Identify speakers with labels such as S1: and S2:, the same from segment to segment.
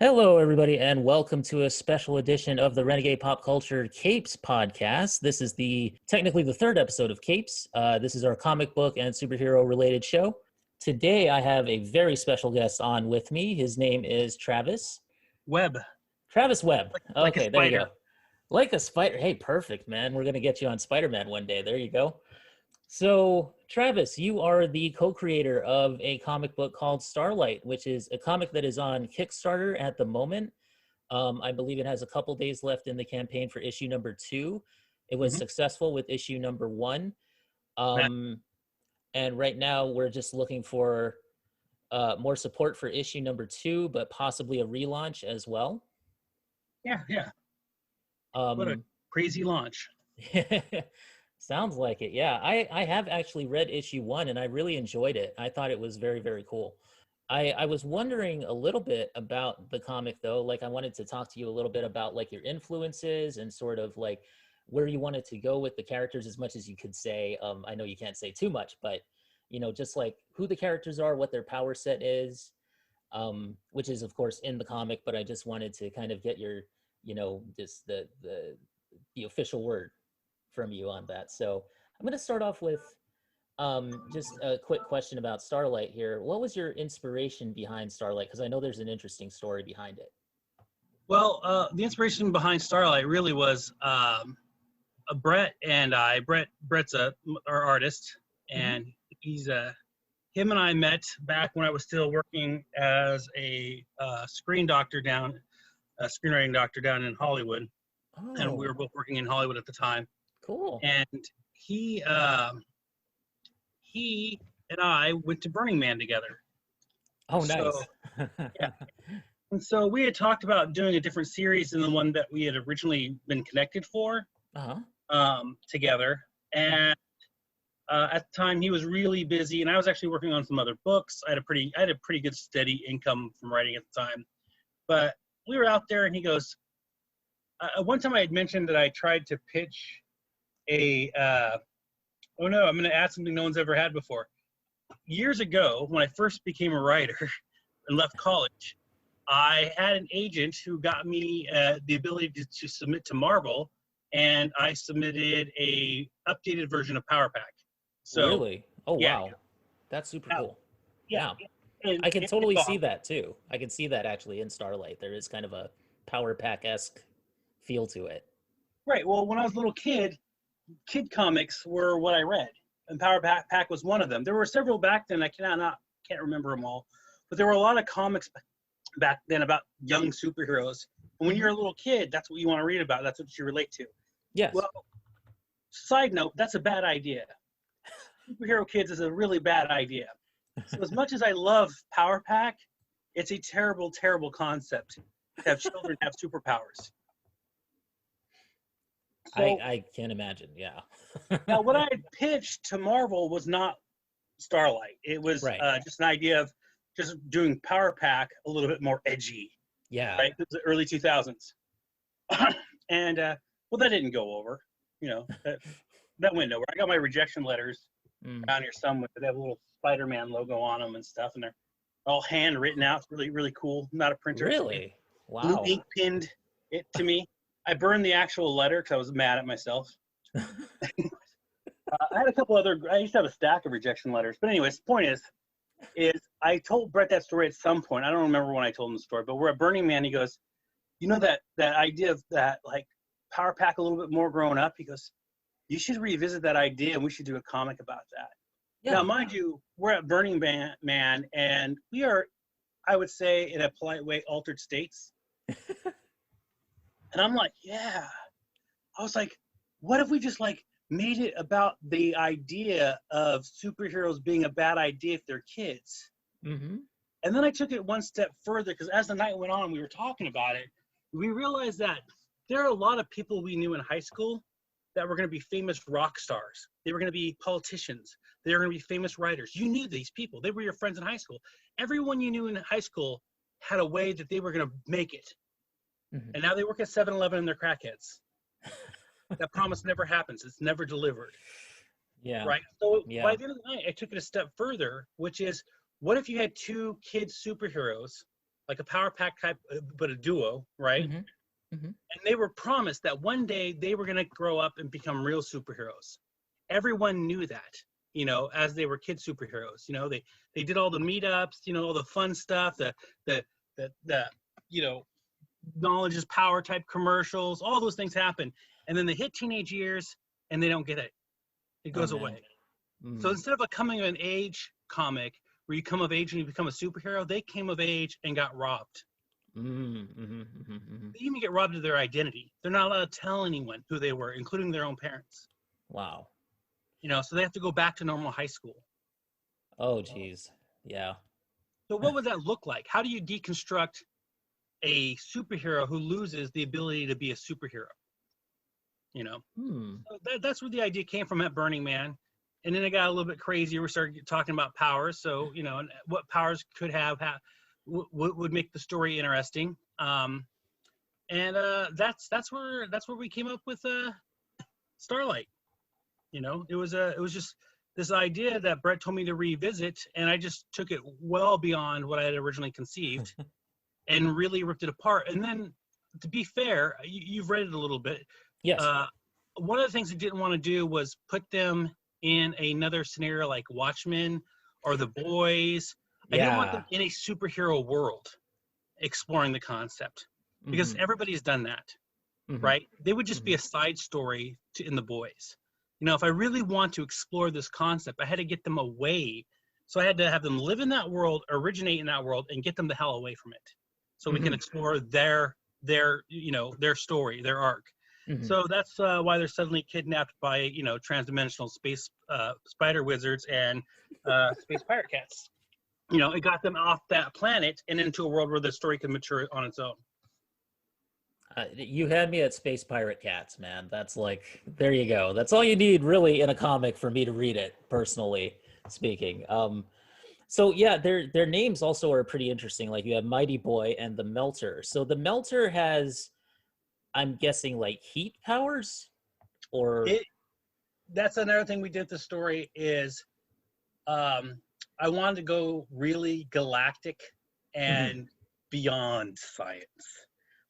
S1: Hello, everybody, and welcome to a special edition of the Renegade Pop Culture Capes podcast. This is technically the third episode of Capes. This is our comic book and superhero related show. Today, I have a very special guest on with me. His name is Travis.
S2: Webb.
S1: Travis Webb.
S2: Like
S1: Okay,
S2: a
S1: there you
S2: spider.
S1: go. Like a spider. Hey, perfect, man. We're going to get you on Spider-Man one day. There you go. So, Travis, you are the co-creator of a comic book called Startlite, which is a comic that is on Kickstarter at the moment. I believe it has a couple days left in the campaign for issue number 2. It was successful with issue number 1. And right now we're just looking for more support for issue number 2, but possibly a relaunch as well.
S2: Yeah. What a crazy launch.
S1: Sounds like it. Yeah, I have actually read issue 1 and I really enjoyed it. I thought it was very, very cool. I was wondering a little bit about the comic though. Like I wanted to talk to you a little bit about like your influences and sort of like where you wanted to go with the characters as much as you could say. I know you can't say too much, but just like who the characters are, what their power set is, which is of course in the comic, but I just wanted to kind of get your, just the official word from you on that. So I'm going to start off with just a quick question about Startlite here. What was your inspiration behind Startlite? Because I know there's an interesting story behind it.
S2: Well, the inspiration behind Starlight really was Brett and I. Brett's our artist, and he's him and I met back when I was still working as a screenwriting doctor down in Hollywood, and we were both working in Hollywood at the time.
S1: Cool.
S2: And he and I went to Burning Man together.
S1: Oh, nice.
S2: So, yeah. And so we had talked about doing a different series than the one that we had originally been connected for together. And at the time, he was really busy, and I was actually working on some other books. I had a pretty good steady income from writing at the time. But we were out there, and he goes, one time I had mentioned that I tried to pitch I'm going to add something no one's ever had before. Years ago, when I first became a writer and left college, I had an agent who got me the ability to submit to Marvel, and I submitted a updated version of Power Pack. So,
S1: really? Oh,
S2: yeah,
S1: wow. That's super cool.
S2: Yeah.
S1: I can totally see that too. I can see that actually in Starlight. There is kind of a Power Pack-esque feel to it.
S2: Right. Well, when I was a little kid comics were what I read, and Power Pack was one of them. There were several back then. I can't remember them all, but there were a lot of comics back then about young superheroes. And when you're a little kid, that's what you want to read about. That's what you relate to.
S1: Yes.
S2: Well, side note, that's a bad idea. Superhero kids is a really bad idea. So as much as I love Power Pack, it's a terrible, terrible concept to have children have superpowers.
S1: So, I can't imagine, yeah.
S2: Now, what I had pitched to Marvel was not Starlight. It was just an idea of just doing Power Pack a little bit more edgy.
S1: Yeah.
S2: Right? It was the early 2000s. And, well, that didn't go over. That went nowhere. I got my rejection letters around here somewhere. They have a little Spider-Man logo on them and stuff, and they're all handwritten out. It's really, really cool. Not a printer.
S1: Really? Wow.
S2: Blue ink pinned it to me. I burned the actual letter because I was mad at myself. I had a couple I used to have a stack of rejection letters. But anyways, the point is I told Brett that story at some point. I don't remember when I told him the story, but we're at Burning Man. He goes, that idea of that, like, Power Pack a little bit more grown up? He goes, you should revisit that idea, and we should do a comic about that. Yeah. Now, mind you, we're at Burning Man, and we are, I would say, in a polite way, altered states. And I'm like, yeah. I was like, what if we just like made it about the idea of superheroes being a bad idea if they're kids? And then I took it one step further, because as the night went on, we were talking about it. We realized that there are a lot of people we knew in high school that were going to be famous rock stars. They were going to be politicians. They were going to be famous writers. You knew these people. They were your friends in high school. Everyone you knew in high school had a way that they were going to make it. And now they work at 7-Eleven and they're crackheads. That promise never happens. It's never delivered.
S1: Yeah.
S2: Right? So by the end of the night, I took it a step further, which is, what if you had 2 kid superheroes, like a power pack type, but a duo, right?
S1: Mm-hmm. Mm-hmm.
S2: And they were promised that one day they were going to grow up and become real superheroes. Everyone knew that, as they were kid superheroes. They did all the meetups, all the fun stuff, the knowledge is power type commercials, all those things happen. And then they hit teenage years and they don't get it. It
S1: Oh
S2: goes
S1: man.
S2: away. So
S1: Mm.
S2: instead of a coming of age comic where you come of age and you become a superhero, they came of age and got robbed.
S1: Mm. Mm-hmm. Mm-hmm. Mm-hmm.
S2: They even get robbed of their identity. They're not allowed to tell anyone who they were, including their own parents.
S1: Wow.
S2: So they have to go back to normal high school.
S1: Oh geez. Yeah.
S2: So what would that look like? How do you deconstruct a superhero who loses the ability to be a superhero?
S1: Hmm.
S2: So that's where the idea came from at Burning Man. And then it got a little bit crazier. We started talking about powers. So, and what powers could would make the story interesting. And that's where we came up with Starlight. It was just this idea that Brett told me to revisit, and I just took it well beyond what I had originally conceived, and really ripped it apart. And then, to be fair, you've read it a little bit.
S1: Yes.
S2: One of the things I didn't want to do was put them in another scenario like Watchmen or The Boys. I didn't want
S1: Yeah.
S2: them in a superhero world exploring the concept, because
S1: Mm-hmm.
S2: everybody's done that,
S1: Mm-hmm.
S2: right? They would just be
S1: Mm-hmm.
S2: a side story in The Boys. If I really want to explore this concept, I had to get them away. So I had to have them live in that world, originate in that world, and get them the hell away from it, so we can
S1: Mm-hmm.
S2: explore their story, their arc.
S1: Mm-hmm.
S2: So that's why they're suddenly kidnapped by transdimensional space spider wizards and space pirate cats. It got them off that planet and into a world where the story can mature on its own.
S1: You had me at Space Pirate Cats, man. That's like, there you go. That's all you need really in a comic for me to read it, personally speaking. So yeah, their names also are pretty interesting. Like you have Mighty Boy and the Melter. So the Melter has, I'm guessing, like heat powers, or
S2: That's another thing we did. The story is, I wanted to go really galactic
S1: Mhm.
S2: and beyond science,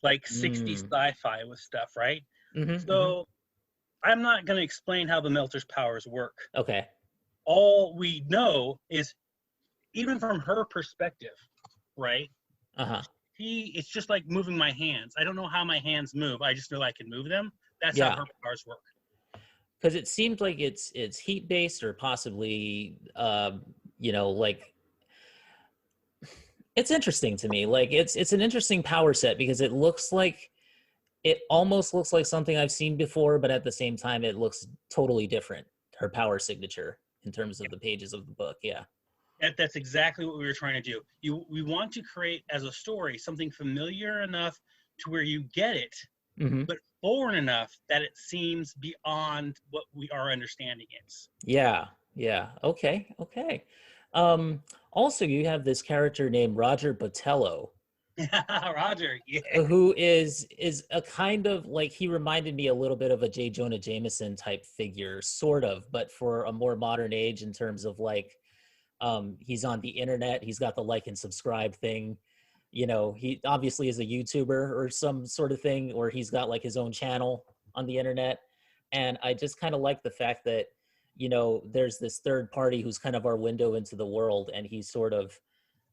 S2: like 60s
S1: Mm.
S2: sci-fi with stuff, right?
S1: Mhm. Mhm.
S2: So I'm not going to explain how the Melter's powers work.
S1: Okay.
S2: All we know is, even from her perspective, right?
S1: Uh huh.
S2: It's just like moving my hands. I don't know how my hands move. I just know I can move them. That's how
S1: Yeah,
S2: her powers work.
S1: because it seemed like it's heat based or possibly, like it's interesting to me. Like it's an interesting power set because it almost looks like something I've seen before, but at the same time, it looks totally different. Her power signature in terms of the pages of the book. Yeah.
S2: That's exactly what we were trying to do. We want to create as a story something familiar enough to where you get it,
S1: Hmm.
S2: but foreign enough that it seems beyond what our understanding is.
S1: Yeah. Yeah. Okay. Okay. Also, you have this character named Roger Botello,
S2: Roger, yeah.
S1: who is a kind of like, he reminded me a little bit of a J. Jonah Jameson type figure, sort of, but for a more modern age in terms of like, he's on the internet, he's got the like and subscribe thing. He obviously is a YouTuber or some sort of thing, or he's got like his own channel on the internet. And I just kind of like the fact that, there's this third party who's kind of our window into the world, and he's sort of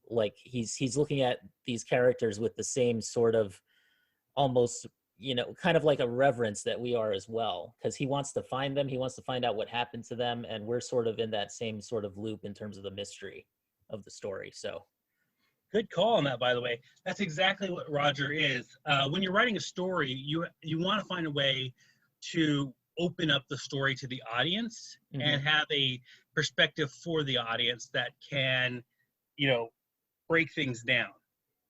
S1: like he's looking at these characters with the same sort of, almost, kind of like a reverence that we are as well, because he wants to find them, he wants to find out what happened to them, and we're sort of in that same sort of loop in terms of the mystery of the story. So
S2: Good call on that, by the way. That's exactly what Roger is. When you're writing a story, you want to find a way to open up the story to the audience
S1: mhm.
S2: and have a perspective for the audience that can, you know, break things down.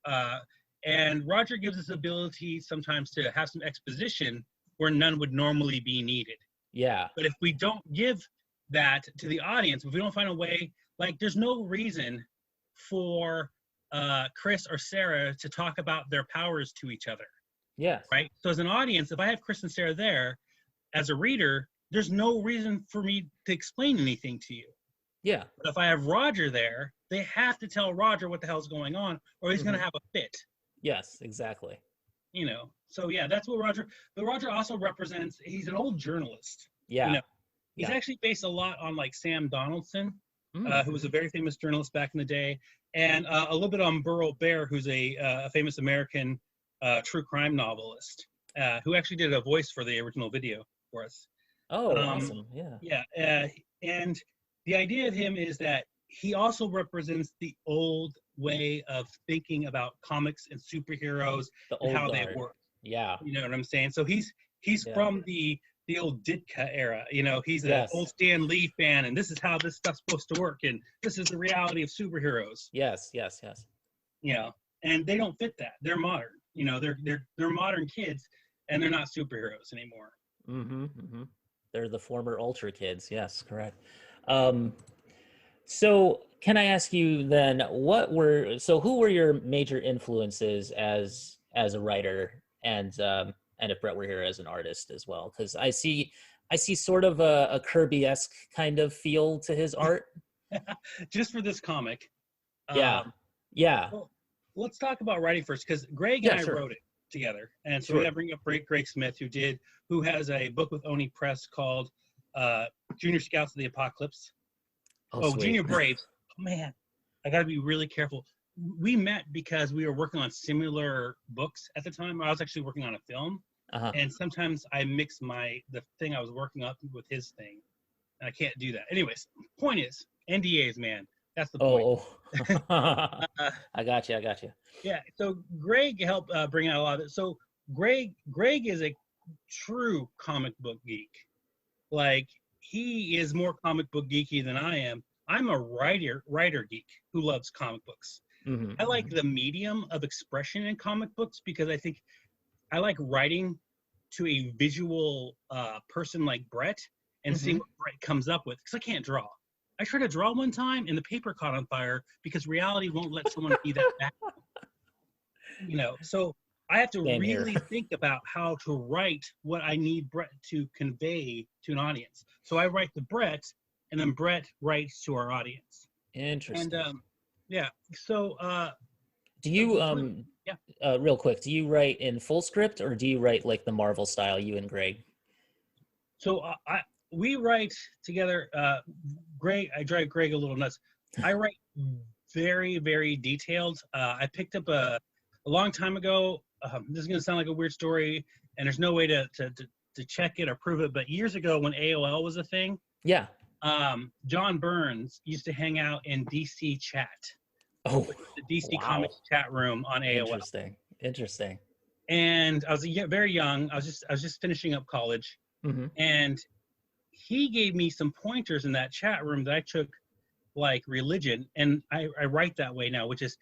S2: Uh, and Roger gives us ability sometimes to have some exposition where none would normally be needed.
S1: Yeah.
S2: But if we don't give that to the audience, if we don't find a way, like there's no reason for Chris or Sarah to talk about their powers to each other,
S1: Yes.
S2: right? So as an audience, if I have Chris and Sarah there, as a reader, there's no reason for me to explain anything to you.
S1: Yeah.
S2: But if I have Roger there, they have to tell Roger what the hell's going on, or he's gonna
S1: Mhm.
S2: have a fit.
S1: Yes, exactly.
S2: You know. So yeah, that's what Roger. But Roger also represents. He's an old journalist. You
S1: Yeah.
S2: know, he's
S1: Yeah.
S2: actually based a lot on like Sam Donaldson,
S1: Mm.
S2: who was a very famous journalist back in the day, and a little bit on Burl Bear, who's a famous American true crime novelist, who actually did a voice for the original video for us.
S1: Oh, awesome. Yeah.
S2: Yeah, and the idea of him is that he also represents the old way of thinking about comics and superheroes
S1: The
S2: and
S1: old
S2: how they
S1: guard.
S2: work.
S1: Yeah.
S2: You know what I'm saying? So he's
S1: Yeah.
S2: from the old Ditka era. You know, he's an old
S1: Yes.
S2: Stan Lee fan, and this is how this stuff's supposed to work, and this is the reality of superheroes.
S1: Yes. Yes. Yes.
S2: You know, and they don't fit that. They're modern. You know, they're modern kids, and they're not superheroes anymore.
S1: Mm-hmm. Mm-hmm. They're the former Ultra kids. Yes, correct. Um, so can I ask you then, who were your major influences as a writer, and if Brett were here as an artist as well? Because I see sort of a Kirby-esque kind of feel to his art.
S2: Just for this comic.
S1: Yeah.
S2: Um,
S1: Yeah.
S2: well, let's talk about writing first, because Greg and
S1: Yeah,
S2: I
S1: sure.
S2: wrote it together, and so we got
S1: Sure.
S2: to bring up Greg Smith, who has a book with Oni Press called uh, Junior Scouts of the Apocalypse.
S1: Oh,
S2: Oh,
S1: sweet.
S2: Junior Braves. Oh, man, I got to be really careful. We met because we were working on similar books at the time. I was actually working on a film,
S1: Uh-huh.
S2: and sometimes I mix the thing I was working up with his thing, and I can't do that. Anyways, point is NDAs, man. That's the point.
S1: Oh, oh.
S2: Uh,
S1: I got you. I got you.
S2: yeah. So Greg helped bring out a lot of it. So Greg is a true comic book geek. Like, he is more comic book geeky than I am. I'm a writer geek who loves comic books.
S1: Hmm.
S2: I like the medium of expression in comic books because I think I like writing to a visual person like Brett and seeing
S1: Hmm.
S2: what Brett comes up with, because I can't draw. I tried to draw one time and the paper caught on fire because reality won't let someone be that bad. You know, so I have to
S1: Same here.
S2: really think about how to write what I need Brett to convey to an audience. So I write to Brett, and then Brett writes to our audience. And
S1: Interesting.
S2: yeah, so
S1: Do you
S2: yeah.
S1: real quick, do you write in full script or do you write like the Marvel style, you and Greg?
S2: So we write together. Greg, I drive Greg a little nuts. I write very, very detailed. I picked up a long time ago. This is going to sound like a weird story, and there's no way to check it or prove it. But years ago, when AOL was a thing,
S1: Yeah.
S2: John Burns used to hang out in DC Chat,
S1: Oh,
S2: which was the DC
S1: wow.
S2: Comics chat room on AOL.
S1: Interesting. Interesting.
S2: And I was very young. I was just finishing up college,
S1: Hmm.
S2: and he gave me some pointers in that chat room that I took like religion, and I write that way now, which is,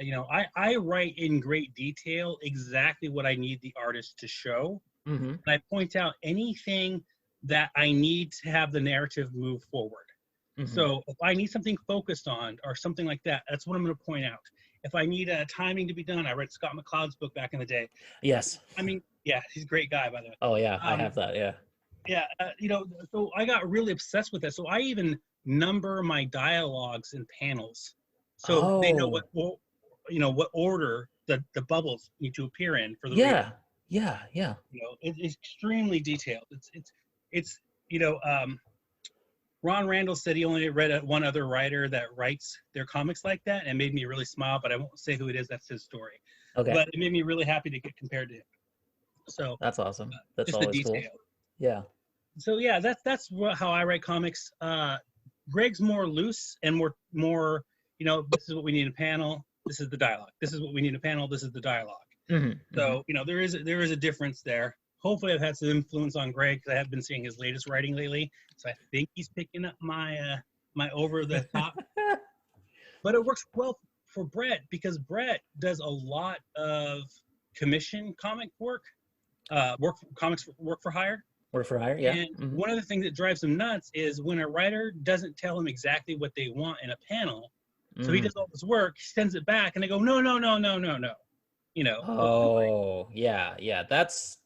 S2: you know, I write in great detail exactly what I need the artist to show,
S1: Hmm.
S2: and I point out anything that I need to have the narrative move forward.
S1: Hmm.
S2: So if I need something focused on or something like that, that's what I'm going to point out. If I need a timing to be done, I read Scott McCloud's book back in the day.
S1: Yes.
S2: I mean, yeah, he's a great guy, by the way.
S1: Oh yeah, I have that. Yeah.
S2: Yeah, you know, so I got really obsessed with that. So I even number my dialogues in panels, so they know
S1: Oh,
S2: what order the bubbles need to appear in for the reader.
S1: yeah. Yeah. Yeah.
S2: You know, it's extremely detailed. It's you know, Ron Randall said he only read one other writer that writes their comics like that, and made me really smile. But I won't say who it is. That's his story.
S1: Okay.
S2: But it made me really happy to get compared to him. So
S1: That's awesome. That's
S2: just the
S1: always cool.
S2: detail.
S1: Yeah.
S2: So yeah, that's how I write comics. Greg's more loose and more. You know, this is what we need in a panel. This is the dialogue. This is what we need in a panel. This is the dialogue.
S1: Hmm.
S2: So you know, there is a difference there. Hopefully, I've had some influence on Greg because I have been seeing his latest writing lately. So I think he's picking up my over the top. But it works well for Brett because Brett does a lot of commission comic work, work for hire.
S1: Work for hire. Yeah.
S2: And
S1: Hmm.
S2: one of the things that drives him nuts is when a writer doesn't tell him exactly what they want in a panel. So he
S1: Mm.
S2: does all this work, sends it back, and they go, no, no, no, no, no, no. You know,
S1: Oh, yeah. Yeah. That's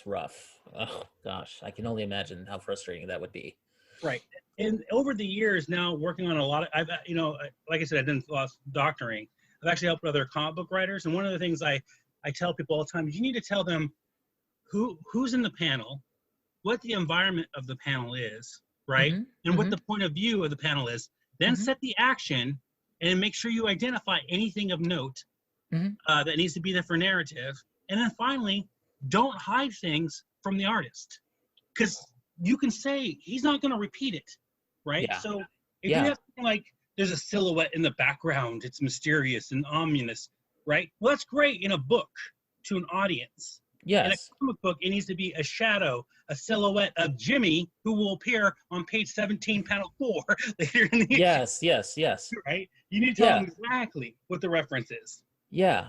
S1: rough. Oh gosh, I can only imagine how frustrating that would be.
S2: Right. And over the years now, working on a lot of, like I said, I've done a lot of doctoring. I've actually helped other comic book writers. And one of the things I tell people all the time is you need to tell them who's in the panel, what the environment of the panel is, right?
S1: Mm-hmm.
S2: And what
S1: Mm-hmm.
S2: the point of view of the panel is. Then
S1: Mm-hmm.
S2: set the action and make sure you identify anything of note
S1: Mm-hmm.
S2: that needs to be there for narrative. And then finally, don't hide things from the artist. Because you can say he's not going to repeat it, right?
S1: Yeah.
S2: So if you
S1: Yeah.
S2: have something like there's a silhouette in the background, it's mysterious and ominous, right? Well, that's great in a book to an audience. In a
S1: Yes.
S2: comic book, it needs to be a shadow, a silhouette of Jimmy, who will appear on page 17, panel 4 later in the issue,
S1: Yes. Yes. Yes.
S2: right? You need to tell
S1: Yeah.
S2: them exactly what the reference is.
S1: Yeah.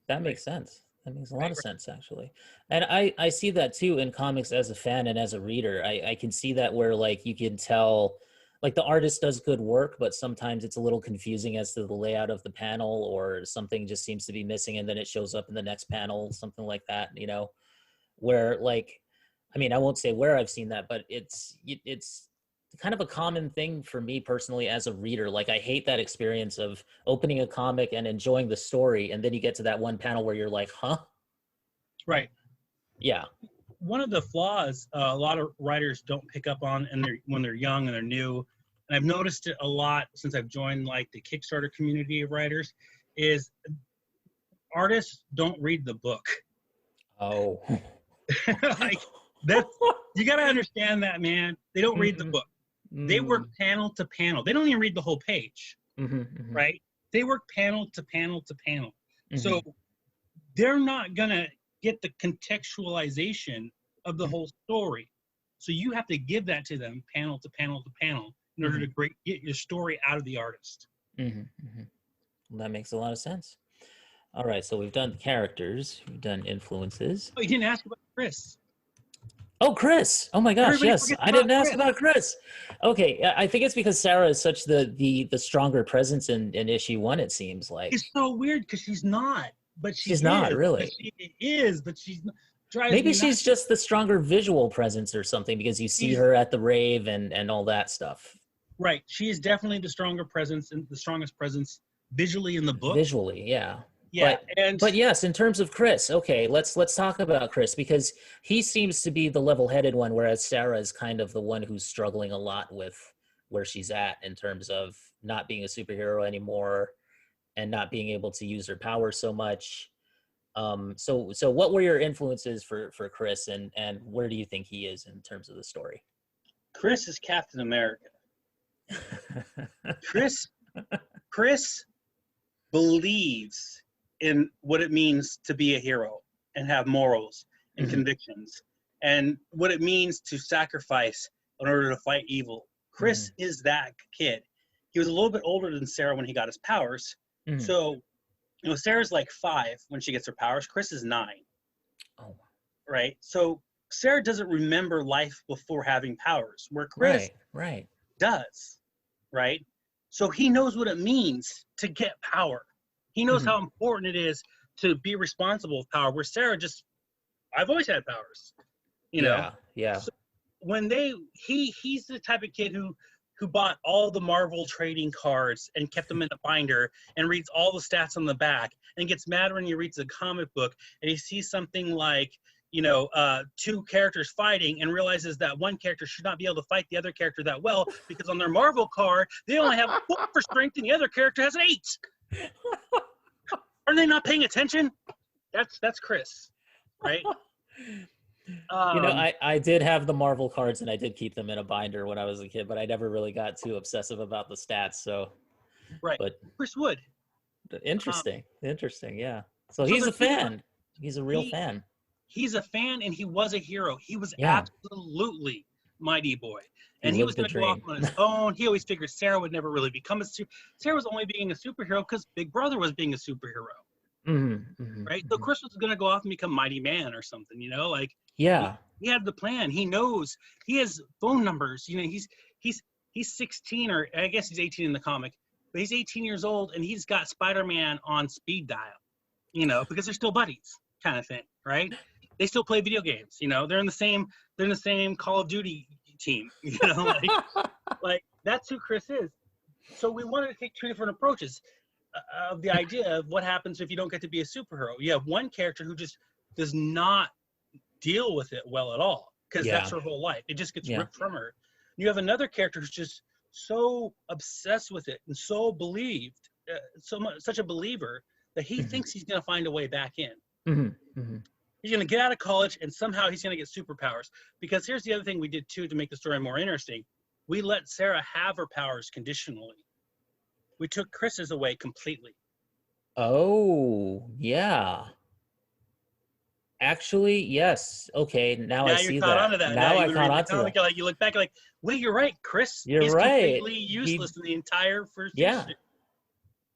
S1: That
S2: Right.
S1: makes sense. That makes a lot
S2: Right,
S1: of
S2: right.
S1: sense, actually. And I see that too in comics as a fan and as a reader. I can see that where like you can tell like the artist does good work, but sometimes it's a little confusing as to the layout of the panel or something just seems to be missing and then it shows up in the next panel, something like that, you know, where like, I mean, I won't say where I've seen that, but it's kind of a common thing for me personally as a reader. Like I hate that experience of opening a comic and enjoying the story and then you get to that one panel where you're like, huh?
S2: Right.
S1: Yeah.
S2: One of the flaws a lot of writers don't pick up on when they're young and they're new, and I've noticed it a lot since I've joined like the Kickstarter community of writers, is artists don't read the book.
S1: Oh.
S2: Like that's you got to understand that, man. They don't read the
S1: Mhm.
S2: book. They work panel to panel. They don't even read the whole page,
S1: Mhm, mhm,
S2: right? They work panel to panel to panel. So
S1: mhm,
S2: they're not gonna get the contextualization of the
S1: mhm,
S2: whole story. So you have to give that to them panel to panel to panel in order to get your story out of the artist.
S1: mhm, mhm. Well, that makes a lot of sense. All right, so we've done characters, we've done influences.
S2: Oh, you didn't ask about Chris.
S1: Oh, Chris! Oh my gosh,
S2: Everybody
S1: yes,
S2: forgets
S1: I
S2: about
S1: didn't ask
S2: Chris.
S1: about Chris. Okay, I think it's because Sarah is such the stronger presence in issue one. It seems like
S2: It's so weird because she's not, but she
S1: she's not
S2: is. But
S1: really.
S2: she is, but she's drives
S1: Maybe
S2: me nuts.
S1: she's just the stronger visual presence or something because you see
S2: She's
S1: her at the rave and all that stuff.
S2: right. She is definitely the stronger presence and the strongest presence visually in the book.
S1: Visually, yeah.
S2: Yeah,
S1: But
S2: and
S1: but yes, in terms of Chris, okay, let's talk about Chris because he seems to be the level-headed one, whereas Sarah is kind of the one who's struggling a lot with where she's at in terms of not being a superhero anymore and not being able to use her power so much. So what were your influences for Chris and where do you think he is in terms of the story?
S2: Chris is Captain America. Chris believes in what it means to be a hero and have morals and
S1: Mhm,
S2: convictions and what it means to sacrifice in order to fight evil. Chris
S1: mhm,
S2: is that kid. He was a little bit older than Sarah when he got his powers.
S1: mhm.
S2: So, Sarah's like 5 when she gets her powers. Chris is 9,
S1: Oh,
S2: right? So Sarah doesn't remember life before having powers, where Chris
S1: right, right.
S2: does, right? So he knows what it means to get power. He knows
S1: Mhm.
S2: how important it is to be responsible with power. Where Sarah just, I've always had powers, you know.
S1: Yeah, yeah.
S2: So when he's the type of kid who bought all the Marvel trading cards and kept them in a binder and reads all the stats on the back and gets mad when he reads a comic book and he sees something like 2 characters fighting and realizes that one character should not be able to fight the other character that well because on their Marvel card they only have 4 for strength and the other character has an 8. Are they not paying attention? That's Chris, right?
S1: You know,
S2: Um,
S1: I did have the Marvel cards and I did keep them in a binder when I was a kid, but I never really got too obsessive about the stats. So,
S2: right.
S1: but
S2: Chris Wood. Um,
S1: interesting. Yeah. So
S2: so
S1: he's
S2: they're
S1: a
S2: two different.
S1: fan. He's a real
S2: He
S1: fan.
S2: he's a fan and he was a hero. He was
S1: Yeah.
S2: absolutely Mighty Boy.
S1: He
S2: And he was
S1: lived the
S2: going to go off
S1: dream.
S2: on his own. He always figured Sarah would never really become Sarah was only being a superhero because Big Brother was being a superhero, right? So Chris was going to go off and become Mighty Man or something, like he,
S1: Yeah.
S2: he had the plan. He knows he has phone numbers. He's 16 or I guess he's 18 in the comic, but he's 18 years old and he's got Spider-Man on speed dial, because they're still buddies kind of thing, right? They still play video games, they're in the same Call of Duty team. Like that's who Chris is. So we wanted to take two different approaches of the idea of what happens if you don't get to be a superhero. You have one character who just does not deal with it well at all because
S1: Yeah.
S2: that's her whole life. It just gets
S1: Yeah.
S2: ripped from her. You have another character who's just so obsessed with it and so believed, such a believer that he thinks he's going to find a way back in. He's going to get out of college and somehow he's going to get superpowers. Because here's the other thing we did too to make the story more interesting. We let Sarah have her powers conditionally. We took Chris's away completely.
S1: Oh, yeah. Actually, yes. Okay, now I see
S2: You're caught
S1: that.
S2: onto that.
S1: Now I
S2: you
S1: caught
S2: read the
S1: onto
S2: comic,
S1: that.
S2: like you look back, like, wait, you're right. Chris
S1: You're
S2: is
S1: right.
S2: completely useless in the entire first
S1: Yeah.
S2: issue.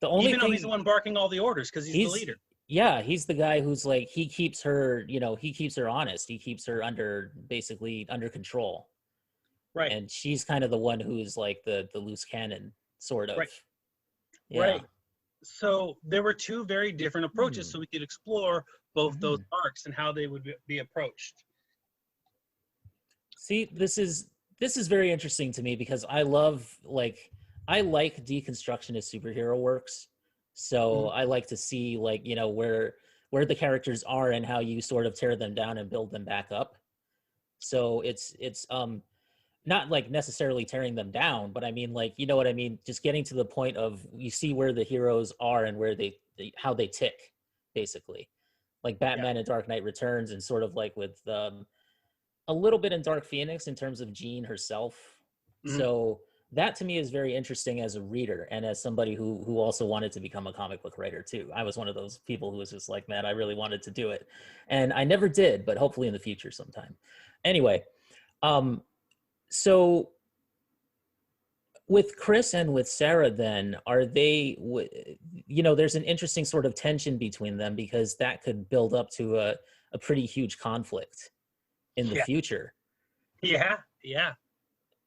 S1: The only
S2: Even though
S1: thing
S2: he's the one barking all the orders because he's the leader.
S1: Yeah, he's the guy who's like he keeps her, he keeps her honest. He keeps her basically under control.
S2: Right.
S1: And she's kind of the one who's like the loose cannon, sort of.
S2: Right.
S1: Yeah.
S2: Right. So there were two very different approaches, so we could explore both those arcs and how they would be approached.
S1: See, this is very interesting to me because I like deconstruction as superhero works. So I like to see where the characters are and how you sort of tear them down and build them back up. So it's not like necessarily tearing them down, but I mean, like, you know what I mean? Just getting to the point of you see where the heroes are and where how they tick, basically. Like Batman and Dark Knight Returns, and sort of like with a little bit in Dark Phoenix in terms of Jean herself. So that to me is very interesting as a reader and as somebody who also wanted to become a comic book writer too. I was one of those people who was just like, man, I really wanted to do it. And I never did, but hopefully in the future sometime. Anyway, so with Chris and with Sarah, then, are they, there's an interesting sort of tension between them because that could build up to a pretty huge conflict in the future.
S2: Yeah.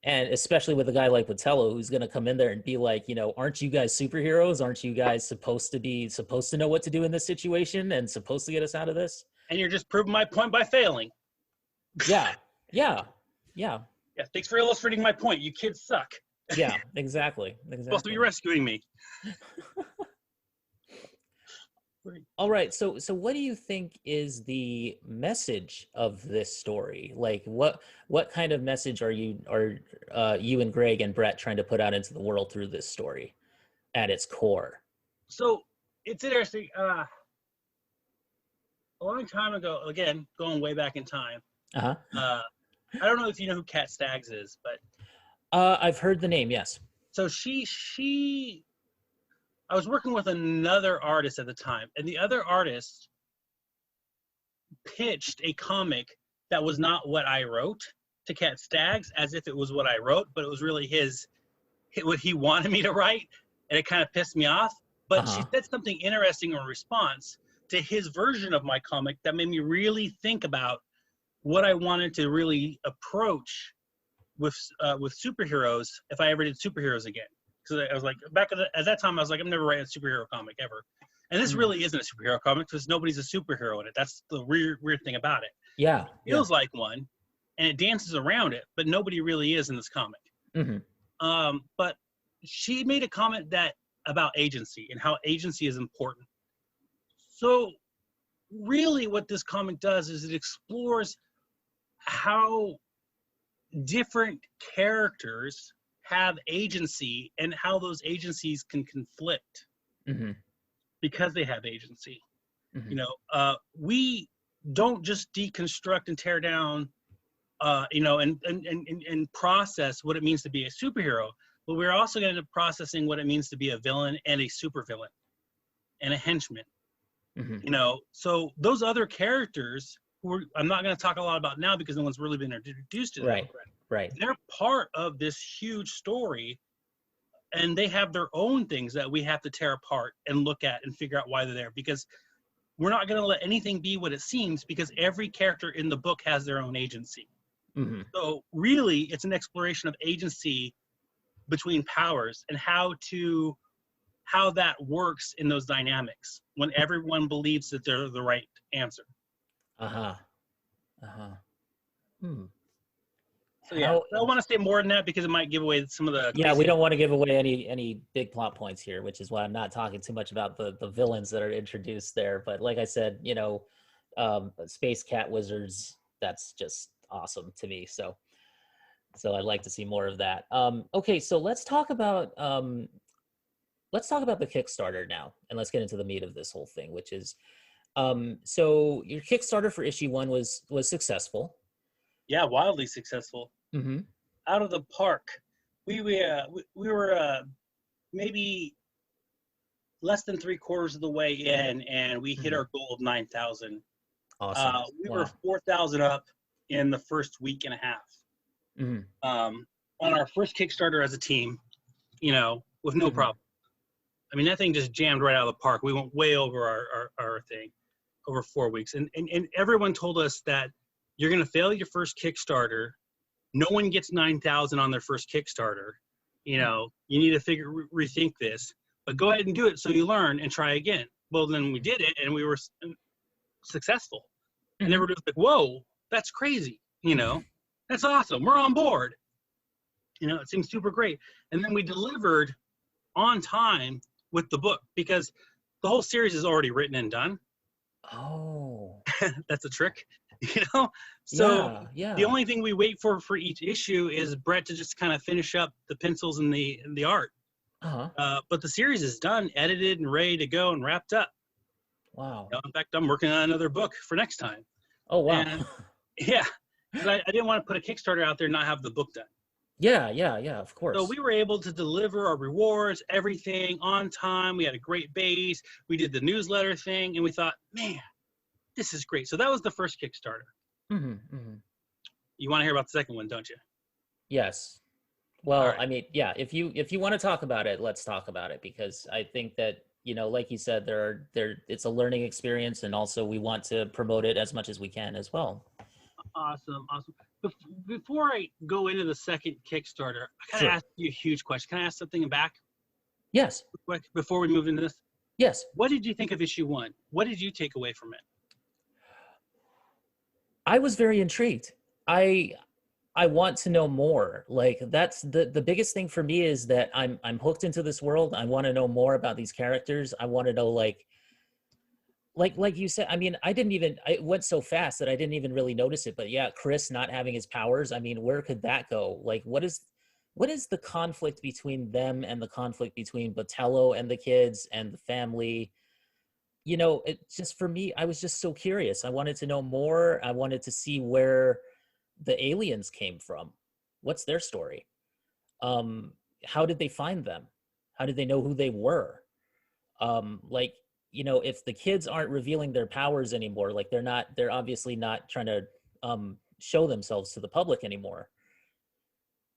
S1: And especially with a guy like Botello, who's going to come in there and be like, aren't you guys superheroes? Aren't you guys supposed to know what to do in this situation and supposed to get us out of this?
S2: And you're just proving my point by failing.
S1: Yeah.
S2: Yeah, thanks for illustrating my point. You kids suck.
S1: Yeah, exactly.
S2: Supposed to be rescuing me.
S1: All right, so what do you think is the message of this story? Like, what kind of message are you and Greg and Brett trying to put out into the world through this story at its core?
S2: So it's interesting. A long time ago, again, going way back in time. I don't know if you know who Kat Staggs is, but
S1: I've heard the name. Yes.
S2: So I was working with another artist at the time, and the other artist pitched a comic that was not what I wrote to Kat Staggs, as if it was what I wrote, but it was really what he wanted me to write, and it kind of pissed me off. But she said something interesting in response to his version of my comic that made me really think about what I wanted to really approach with superheroes if I ever did superheroes again. Because I was like, at that time, I was like, I'm never writing a superhero comic ever. And this really isn't a superhero comic because nobody's a superhero in it. That's the weird thing about it.
S1: Yeah.
S2: It feels like one, and it dances around it, but nobody really is in this comic. But she made a comment about agency and how agency is important. So really what this comic does is it explores how different characters have agency and how those agencies can conflict because they have agency. We don't just deconstruct and tear down, and process what it means to be a superhero, but we're also going to end up processing what it means to be a villain and a supervillain and a henchman. So those other characters who I'm not going to talk a lot about now because no one's really been introduced to them.
S1: Right.
S2: They're part of this huge story, and they have their own things that we have to tear apart and look at and figure out why they're there, because we're not going to let anything be what it seems, because every character in the book has their own agency. So really, it's an exploration of agency between powers and how that works in those dynamics when everyone believes that they're the right answer. So yeah, I don't want to say more than that because it might give away some of the.
S1: Yeah, we don't want to give away any big plot points here, which is why I'm not talking too much about the villains that are introduced there. But like I said, space cat wizards, that's just awesome to me. So I'd like to see more of that. Okay, so let's talk about the Kickstarter now, and let's get into the meat of this whole thing, which is so your Kickstarter for issue 1 was successful.
S2: Yeah, wildly successful.
S1: Mm-hmm.
S2: Out of the park. We were maybe less than 3/4 of the way in, and we hit our goal of 9,000.
S1: Awesome.
S2: We were 4,000 up in the first week and a half.
S1: Mm-hmm.
S2: On our first Kickstarter as a team, with no problem. I mean, that thing just jammed right out of the park. We went way over our thing over 4 weeks. And everyone told us that you're going to fail your first Kickstarter. No one gets 9,000 on their first Kickstarter. You need to rethink this, but go ahead and do it so you learn and try again. Well, then we did it and we were successful. And everybody was like, whoa, that's crazy. That's awesome. We're on board. It seems super great. And then we delivered on time with the book because the whole series is already written and done.
S1: Oh,
S2: that's a trick, So
S1: yeah.
S2: The only thing we wait for each issue is Brett to just kind of finish up the pencils and the art. But the series is done, edited, and ready to go and wrapped up.
S1: Wow.
S2: In fact, I'm working on another book for next time.
S1: Oh wow.
S2: And, yeah, because I didn't want to put a Kickstarter out there and not have the book done.
S1: Yeah, of course.
S2: So we were able to deliver our rewards, everything on time. We had a great base. We did the newsletter thing, and we thought, man, this is great. So that was the first Kickstarter. You want to hear about the second one, don't you?
S1: Yes. Well,
S2: right.
S1: I mean, yeah. If you want to talk about it, let's talk about it because I think that like you said, it's a learning experience, and also we want to promote it as much as we can as well.
S2: Awesome. Before I go into the second Kickstarter, I gotta ask you a huge question. Can I ask something back?
S1: Yes.
S2: Quick, before we move into this?
S1: Yes.
S2: What did you think of issue 1? What did you take away from it?
S1: I was very intrigued. I want to know more. Like that's the biggest thing for me is that I'm hooked into this world. I want to know more about these characters. I want to know like you said, I mean, it went so fast that I didn't even really notice it. But yeah, Chris not having his powers, I mean, where could that go? Like, what is the conflict between them and the conflict between Botello and the kids and the family? It just, for me, I was just so curious. I wanted to know more. I wanted to see where the aliens came from. What's their story? How did they find them? How did they know who they were? If the kids aren't revealing their powers anymore, like they're obviously not trying to show themselves to the public anymore.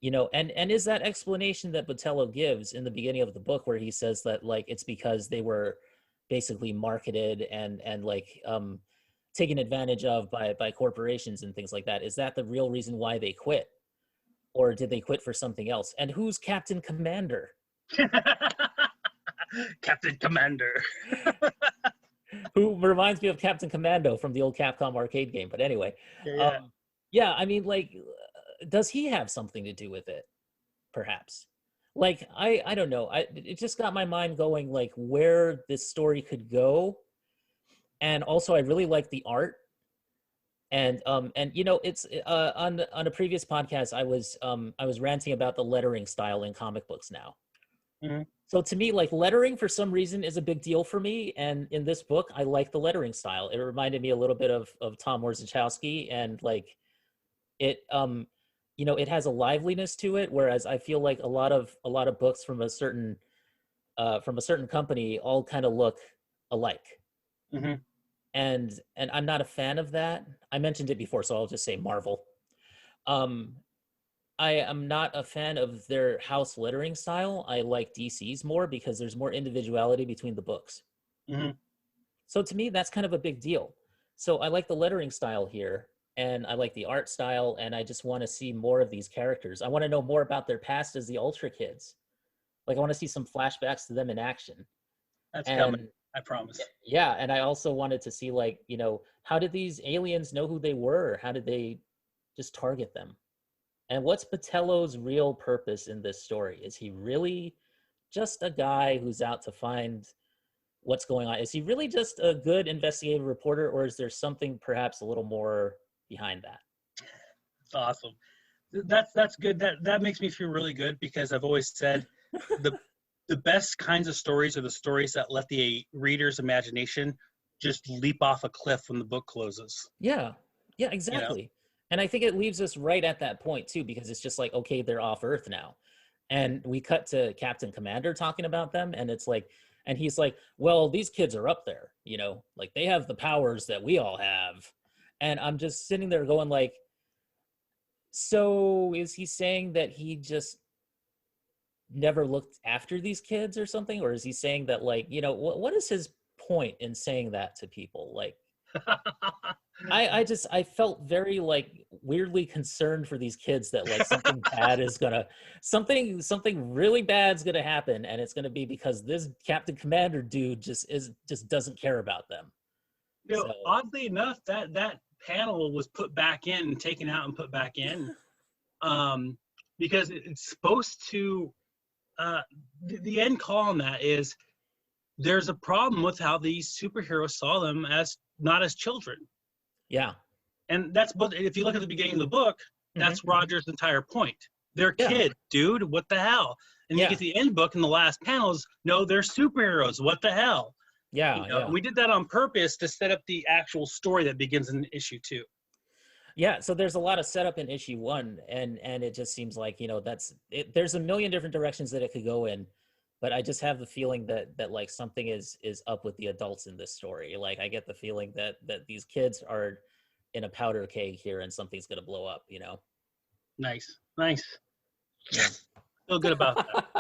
S1: And is that explanation that Botello gives in the beginning of the book where he says that like it's because they were basically marketed and taken advantage of by corporations and things like that, is that the real reason why they quit? Or did they quit for something else? And who's Captain Commander?
S2: Captain Commander.
S1: Who reminds me of Captain Commando from the old Capcom arcade game. But anyway, I mean, like, does he have something to do with it? Perhaps. Like, I don't know. It just got my mind going, like, where this story could go. And also, I really like the art. And it's on a previous podcast, I was ranting about the lettering style in comic books now. So to me, like, lettering for some reason is a big deal for me. And in this book, I like the lettering style. It reminded me a little bit of Tom Orzechowski, and like it, it has a liveliness to it. Whereas I feel like a lot of books from a certain company all kind of look alike. And I'm not a fan of that. I mentioned it before, so I'll just say Marvel. I am not a fan of their house lettering style. I like DC's more because there's more individuality between the books. So to me, that's kind of a big deal. So I like the lettering style here, and I like the art style, and I just want to see more of these characters. I want to know more about their past as the Ultra Kids. Like, I want to see some flashbacks to them in action.
S2: That's coming, I promise.
S1: Yeah, and I also wanted to see, like, how did these aliens know who they were? How did they just target them? And what's Patello's real purpose in this story? Is he really just a guy who's out to find what's going on? Is he really just a good investigative reporter, or is there something perhaps a little more behind that?
S2: It's awesome. That's good. That makes me feel really good because I've always said the the best kinds of stories are the stories that let the reader's imagination just leap off a cliff when the book closes.
S1: Yeah, yeah,
S2: You know?
S1: exactly. And I think it leaves us right at that point too, because it's just like, okay, they're off Earth now. And we cut to Captain Commander talking about them, and it's like, and he's like, well, these kids are up there, like they have the powers that we all have. And I'm just sitting there going like, so is he saying that he just never looked after these kids or something? Or is he saying that, like, what is his point in saying that to people? Like, I felt very like weirdly concerned for these kids that like something bad is gonna something really bad's gonna happen, and it's gonna be because this Captain Commander dude just doesn't care about them. So
S2: Oddly enough, that panel was put back in and taken out and put back in, because it's supposed to. The end call on that is there's a problem with how these superheroes saw them as not as children.
S1: yeah.
S2: And that's but if you look at the beginning of the book, that's
S1: Mm-hmm.
S2: Roger's entire point. They're
S1: Yeah.
S2: kids, dude. What the hell? And you
S1: Yeah.
S2: get to the end book in the last panels. No, they're superheroes. What the hell?
S1: Yeah. Yeah.
S2: We did that on purpose to set up the actual story that begins in issue 2.
S1: Yeah, so there's a lot of setup in issue 1, and it just seems like, that's it, there's a million different directions that it could go in, but I just have the feeling that like something is up with the adults in this story. Like I get the feeling that these kids are in a powder keg here and something's going to blow up.
S2: Nice. Nice.
S1: Yeah.
S2: Feel good about that.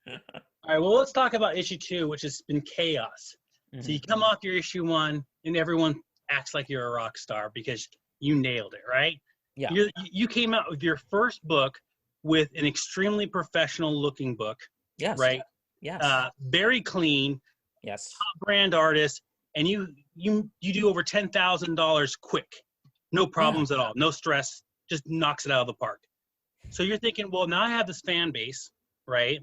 S2: All right, well, let's talk about issue 2, which has been chaos. So you come off your issue 1, and everyone acts like you're a rock star because you nailed it, right?
S1: Yeah.
S2: You came out with your first book with an extremely professional-looking book,
S1: Yes.
S2: right?
S1: Yes.
S2: Very clean,
S1: Yes.
S2: top brand artist, and you do over $10,000 quick, no problems at all, no stress, just knocks it out of the park. So you're thinking, well, now I have this fan base, right?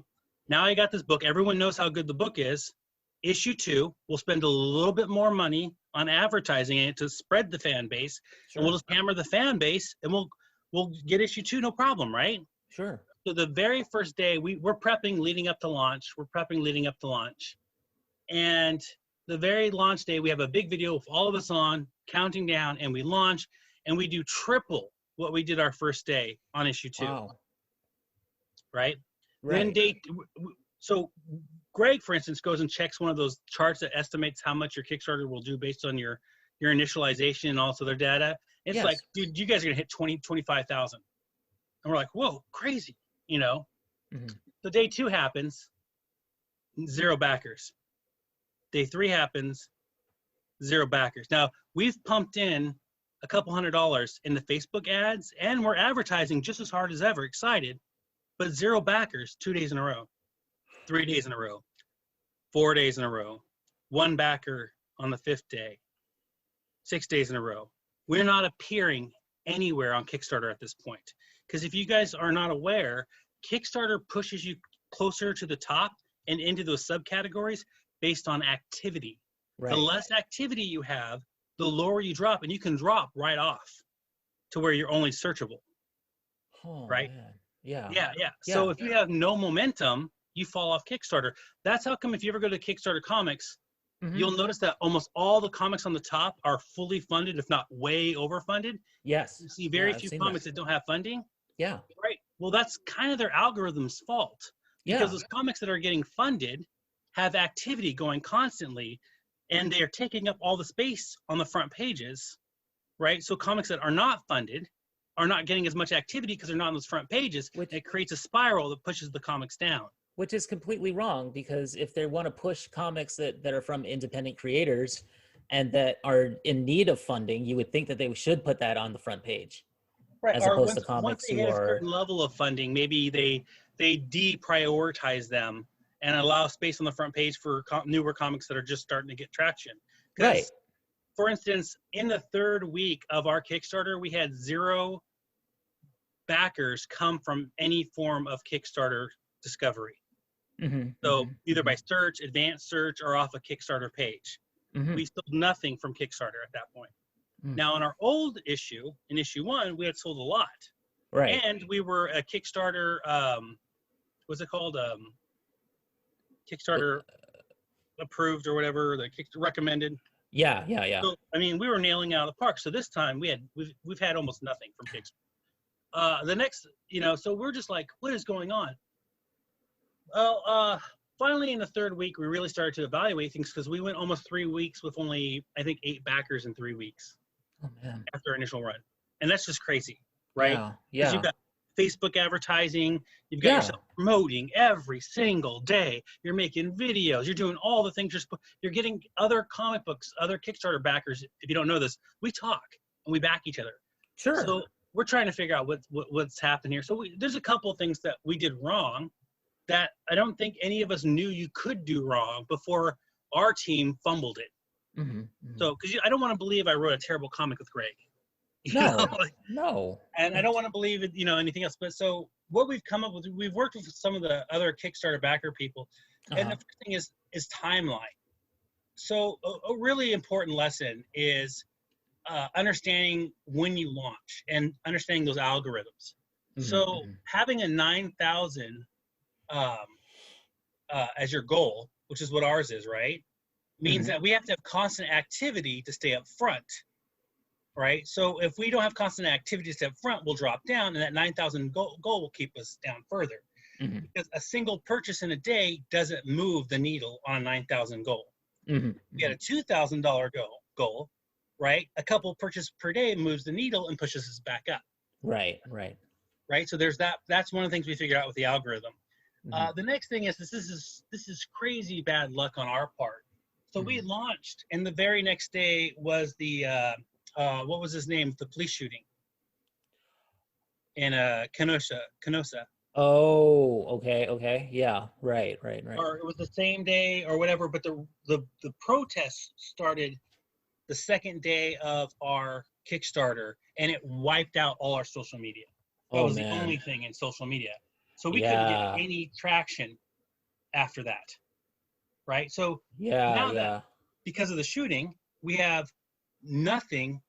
S2: Now I got this book. Everyone knows how good the book is. Issue 2, we'll spend a little bit more money on advertising it to spread the fan base,
S1: Sure.
S2: and we'll just hammer the fan base, and we'll get issue 2, no problem, right?
S1: Sure.
S2: So the very first day, we're prepping leading up to launch. And the very launch day, we have a big video with all of us on, counting down, and we launch, and we do triple what we did our first day on issue 2.
S1: Wow.
S2: Right?
S1: Right.
S2: Then so Greg, for instance, goes and checks one of those charts that estimates how much your Kickstarter will do based on your initialization and also their data. It's like, dude, you guys are gonna hit 25,000. And we're like, whoa, crazy,
S1: Mm-hmm.
S2: So day 2 happens, 0 backers. Day 3 happens, 0 backers. Now we've pumped in a couple $100 in the Facebook ads, and we're advertising just as hard as ever, excited, but 0 backers 2 days in a row, 3 days in a row, 4 days in a row, 1 backer on the 5th day, 6 days in a row. We're not appearing anywhere on Kickstarter at this point. Because if you guys are not aware, Kickstarter pushes you closer to the top and into those subcategories based on activity.
S1: Right.
S2: The less activity you have, the lower you drop, and you can drop right off to where you're only searchable.
S1: Oh,
S2: right?
S1: Man. Yeah.
S2: Yeah. So if you have no momentum, you fall off Kickstarter. That's how come if you ever go to Kickstarter Comics, you'll notice that almost all the comics on the top are fully funded, if not way overfunded.
S1: Yes.
S2: You see very few comics that don't have funding.
S1: Yeah.
S2: Right. Well, that's kind of their algorithm's fault. Because those comics that are getting funded have activity going constantly, and they are taking up all the space on the front pages, right? So comics that are not funded are not getting as much activity because they're not on those front pages. It creates a spiral that pushes the comics down.
S1: Which is completely wrong, because if they want to push comics that are from independent creators and that are in need of funding, you would think that they should put that on the front page.
S2: Right.
S1: As opposed to comics
S2: once they hit a certain level of funding, maybe they deprioritize them and allow space on the front page for newer comics that are just starting to get traction.
S1: Right.
S2: For instance, in the 3rd week of our Kickstarter, we had 0 backers come from any form of Kickstarter discovery. So either by search, advanced search, or off a Kickstarter page. We sold nothing from Kickstarter at that point. Now, in our old issue, in issue 1, we had sold a lot.
S1: Right.
S2: And we were a Kickstarter, what's it called? Kickstarter approved or whatever, the recommended.
S1: Yeah.
S2: So, I mean, we were nailing out of the park. So this time we've had almost nothing from Kickstarter. The next, so we're just like, what is going on? Well, finally in the 3rd week, we really started to evaluate things because we went almost 3 weeks with only, I think, 8 backers in 3 weeks.
S1: Oh man.
S2: After our initial run. And that's just crazy, right?
S1: Yeah.
S2: Because you've got Facebook advertising, you've got yourself promoting every single day. You're making videos, you're doing all the things you're getting other comic books, other Kickstarter backers. If you don't know this, we talk and we back each other.
S1: Sure.
S2: So we're trying to figure out what's happened here. So there's a couple of things that we did wrong that I don't think any of us knew you could do wrong before our team fumbled it. So, because I don't want to believe I wrote a terrible comic with Greg.
S1: No.
S2: And I don't want to believe it, anything else. But so what we've come up with, we've worked with some of the other Kickstarter backer people, and the first thing is timeline. So a really important lesson is understanding when you launch and understanding those algorithms. So having a 9,000 as your goal, which is what ours is, right? Means that we have to have constant activity to stay up front, right? So if we don't have constant activity to stay up front, we'll drop down, and that 9,000 goal will keep us down further. Because a single purchase in a day doesn't move the needle on a 9,000 goal. We had a $2,000 goal, right? A couple purchases per day moves the needle and pushes us back up.
S1: Right.
S2: So there's that. That's one of the things we figured out with the algorithm. The next thing is this is crazy bad luck on our part. So we launched, and the very next day was the what was his name? The police shooting in Kenosha.
S1: Oh, okay. Yeah, right.
S2: Or it was the same day or whatever, but the protests started the second day of our Kickstarter, and it wiped out all our social media. That was the only thing in social media. So we couldn't get any traction after that. Right? So now that because of the shooting, we have nothing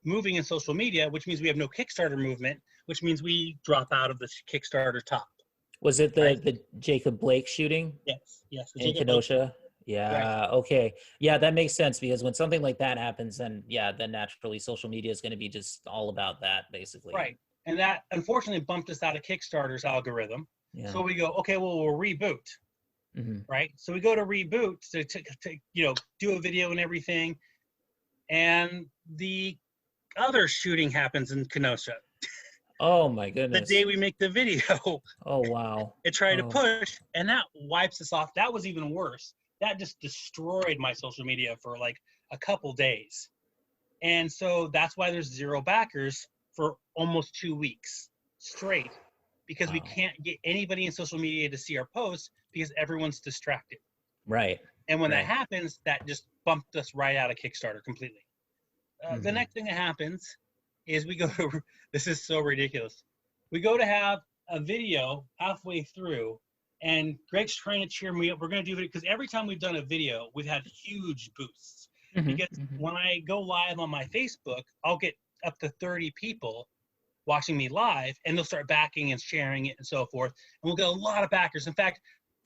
S2: moving in social media, which means we have no Kickstarter movement, which means we drop out of the Kickstarter top.
S1: Was it the Jacob Blake shooting?
S2: Yes.
S1: In Kenosha? Yeah, okay. Yeah, that makes sense, because when something like that happens, then naturally social media is going to be just all about that, basically.
S2: Right. And that unfortunately bumped us out of Kickstarter's algorithm. Yeah. So we go, okay, well, we'll reboot. Right. So we go to reboot to do a video and everything. And the other shooting happens in Kenosha.
S1: Oh my goodness.
S2: The day we make the video.
S1: Oh, wow.
S2: It tried to push, and that wipes us off. That was even worse. That just destroyed my social media for like a couple days. And so that's why there's 0 backers for almost 2 weeks straight, because we can't get anybody in social media to see our posts because everyone's distracted.
S1: Right.
S2: And when that happens, that just bumped us right out of Kickstarter completely. The next thing that happens is we go to, this is so ridiculous. We go to have a video halfway through, and Greg's trying to cheer me up. We're going to do it because every time we've done a video, we've had huge boosts. Because when I go live on my Facebook, I'll get up to 30 people watching me live, and they'll start backing and sharing it and so forth. And we'll get a lot of backers. In fact,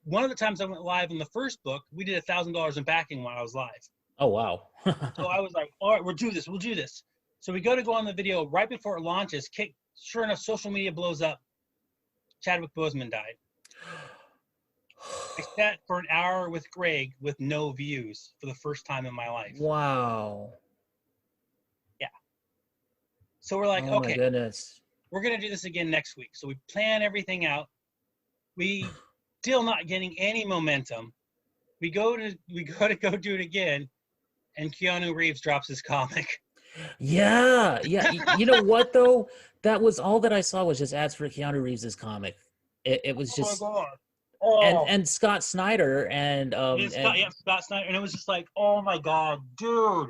S2: one of the times I went live in the first book, we did $1,000 in backing while I was live.
S1: Oh, wow.
S2: So I was like, all right, we'll do this. So we go on the video right before it launches. Sure enough, social media blows up. Chadwick Boseman died. I sat for an hour with Greg with no views for the first time in my life.
S1: Wow.
S2: Yeah. So we're like,
S1: oh
S2: okay,
S1: my goodness.
S2: We're going to do this again next week. So we plan everything out. We still not getting any momentum. We go to go do it again, and Keanu Reeves drops his comic.
S1: Yeah. You know what though? That was all that I saw was just ads for Keanu Reeves's comic. It was just.
S2: Oh my God. Oh.
S1: And Scott Snyder and
S2: Scott Snyder, and it was just like, oh my God, dude,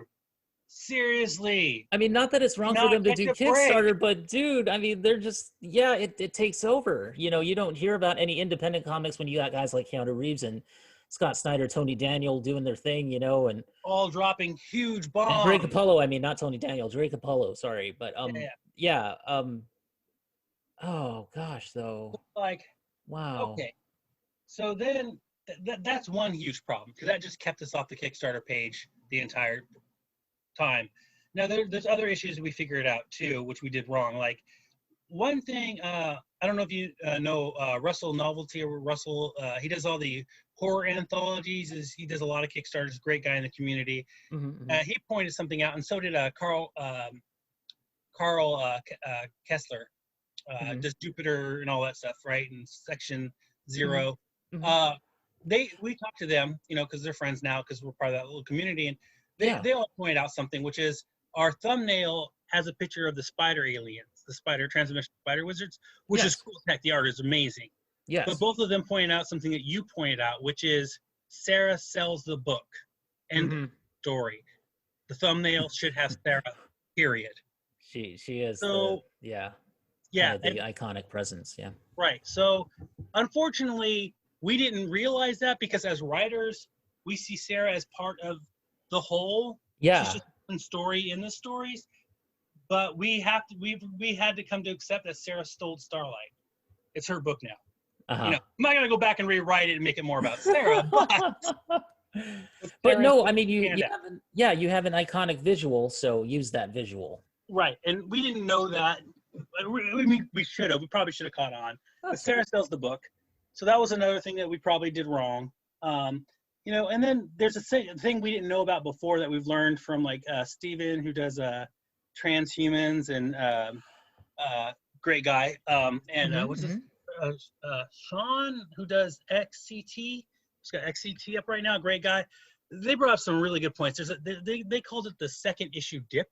S2: seriously,
S1: I mean, not that it's wrong for
S2: not
S1: them to
S2: catch
S1: do
S2: a break.
S1: Kickstarter, but dude, I mean, they're just, yeah, it takes over. You know, you don't hear about any independent comics when you got guys like Keanu Reeves and Scott Snyder, Tony Daniel doing their thing, you know,
S2: All dropping huge
S1: and Dre
S2: bombs.
S1: Capullo. I mean, not Tony Daniel, Dre Capullo, sorry. But
S2: Yeah, yeah.
S1: yeah, oh gosh, though.
S2: Like,
S1: Wow.
S2: okay. So then that's one huge problem because that just kept us off the Kickstarter page the entire time. Now there's other issues we figured out too, which we did wrong. Like one thing, I don't know if you know Russell Novelty or Russell. He does all the horror anthologies. He does a lot of Kickstarters. Great guy in the community.
S1: Mm-hmm.
S2: He pointed something out, and so did Carl Kessler.
S1: Mm-hmm.
S2: Does Jupiter and all that stuff, right? And Section
S1: Mm-hmm.
S2: Zero.
S1: Mm-hmm.
S2: Uh, we talked to them, you know, because they're friends now because we're part of that little community, and
S1: Yeah.
S2: they all point out something, which is our thumbnail has a picture of the spider aliens, the spider transdimensional spider wizards, which is
S1: Yes.
S2: cool tech. The art is amazing. But
S1: Yes.
S2: both of them pointed out something that you pointed out, which is Sarah sells the book. End of
S1: Mm-hmm.
S2: story. The thumbnail should have Sarah, period.
S1: She is the,
S2: So
S1: yeah, kind
S2: yeah,
S1: of the
S2: and
S1: iconic presence. Yeah.
S2: right. So unfortunately, we didn't realize that because as writers, we see Sarah as part of the whole. She's
S1: Yeah.
S2: just one story in the stories. But we had to come to accept that Sarah stole Starlight. It's her book now. You
S1: Uh-huh.
S2: know, I'm not gonna go back and rewrite it and make it more about Sarah, but
S1: But
S2: Sarah's
S1: no,
S2: the
S1: I mean you
S2: standout.
S1: have you have an iconic visual, so use that visual.
S2: Right, and we didn't know that. We should have. We probably should have caught on. But
S1: That's
S2: Sarah sells the book, so that was another thing that we probably did wrong. You know, and then there's a thing we didn't know about before that we've learned from like Steven, who does transhumans, and great guy. And
S1: mm-hmm,
S2: what's this?
S1: mm-hmm.
S2: Sean, who does XCT. He's got XCT up right now. Great guy. They brought up some really good points. They called it the second issue dip.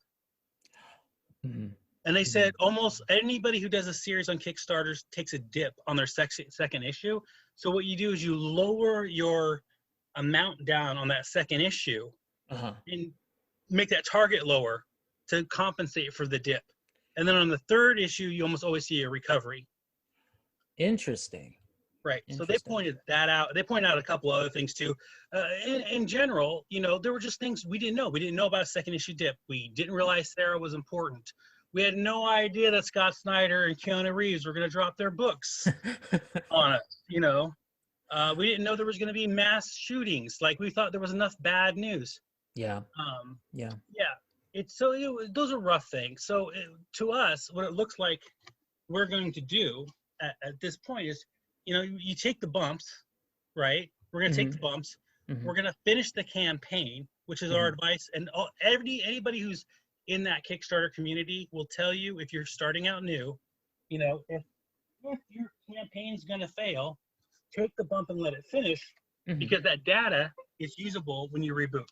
S1: Mm-hmm.
S2: And they
S1: Mm-hmm.
S2: said almost anybody who does a series on Kickstarters takes a dip on their second issue. So what you do is you lower your amount down on that second issue
S1: Uh-huh.
S2: and make that target lower to compensate for the dip. And then on the third issue, you almost always see a recovery.
S1: Interesting.
S2: Right. So they
S1: Interesting.
S2: pointed that out. They pointed out a couple other things too. In general, you know, there were just things we didn't know. We didn't know about a second issue dip. We didn't realize Sarah was important. We had no idea that Scott Snyder and Keanu Reeves were going to drop their books on us. You know, we didn't know there was going to be mass shootings. Like we thought there was enough bad news.
S1: Yeah.
S2: Um,
S1: Yeah.
S2: yeah. Those are rough things. So to us, what it looks like we're going to do at this point is, you know, you take the bumps, right? We're going to take
S1: Mm-hmm.
S2: the bumps.
S1: Mm-hmm.
S2: We're going to finish the campaign, which is our advice. And anybody who's in that Kickstarter community will tell you if you're starting out new, you know, if your campaign's going to fail, take the bump and let it finish
S1: Mm-hmm.
S2: because that data is usable when you reboot.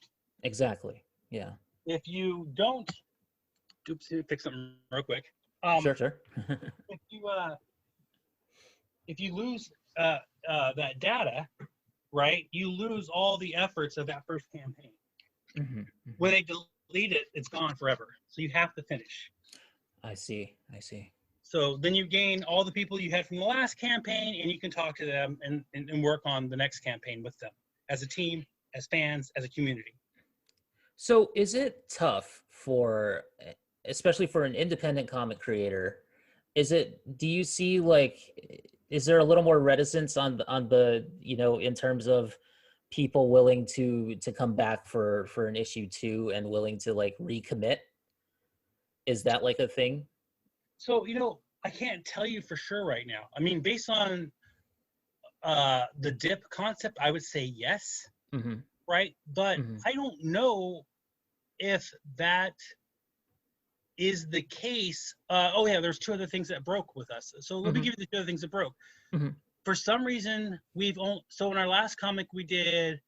S1: Exactly. Yeah.
S2: If you don't, oops, fix something real quick.
S1: Sure, sure.
S2: If you lose that data, right, you lose all the efforts of that first campaign.
S1: Mm-hmm. Mm-hmm.
S2: When they delete it, it's gone forever. So you have to finish.
S1: I see. I see.
S2: So then you gain all the people you had from the last campaign, and you can talk to them and work on the next campaign with them as a team, as fans, as a community.
S1: So is it tough for, especially for an independent comic creator, do you see like, is there a little more reticence on the, you know, in terms of people willing to come back for an issue 2 and willing to like recommit? Is that like a thing?
S2: So, you know, I can't tell you for sure right now. I mean, based on the dip concept, I would say yes,
S1: Mm-hmm.
S2: right? But
S1: Mm-hmm.
S2: I don't know if that is the case. Oh yeah, there's 2 other things that broke with us. So let me
S1: Mm-hmm.
S2: give you the 2 other things that broke.
S1: Mm-hmm.
S2: For some reason, so in our last comic we did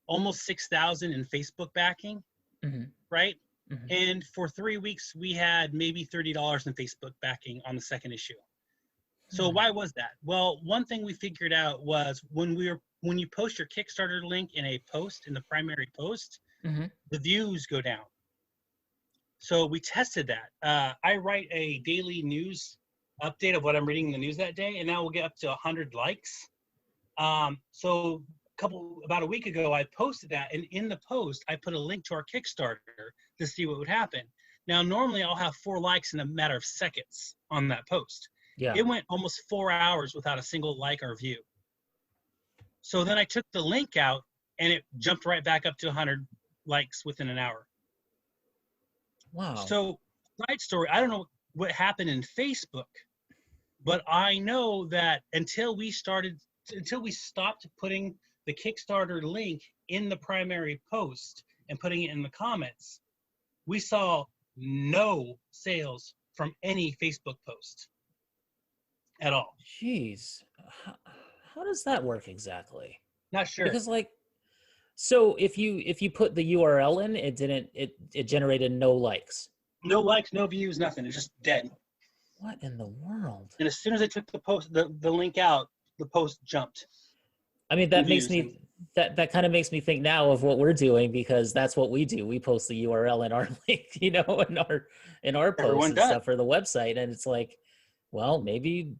S2: almost 6,000 in Facebook backing,
S1: Mm-hmm.
S2: right?
S1: Mm-hmm.
S2: And for 3 weeks we had maybe $30 in Facebook backing on the second issue. So why was that? Well, one thing we figured out was when you post your Kickstarter link in a post, in the primary post,
S1: Mm-hmm.
S2: the views go down. So we tested that. I write a daily news update of what I'm reading in the news that day, and that will get up to 100 likes. So about a week ago, I posted that, and in the post, I put a link to our Kickstarter to see what would happen. Now, normally I'll have 4 likes in a matter of seconds on that post.
S1: Yeah.
S2: It went almost 4 hours without a single like or view. So then I took the link out, and it jumped right back up to 100 likes within an hour.
S1: Wow.
S2: So, side story, I don't know what happened in Facebook, but I know that until we stopped putting the Kickstarter link in the primary post and putting it in the comments, we saw no sales from any Facebook post at all.
S1: Jeez. How does that work exactly?
S2: Not sure.
S1: Because like, so if you put the URL in, it generated no likes.
S2: No likes, no views, nothing. It's just dead.
S1: What in the world?
S2: And as soon as I took the link out, the post jumped.
S1: I mean, that makes me that kind of makes me think now of what we're doing, because that's what we do. We post the URL in our link, in our posts and stuff for the website, and it's like, well, maybe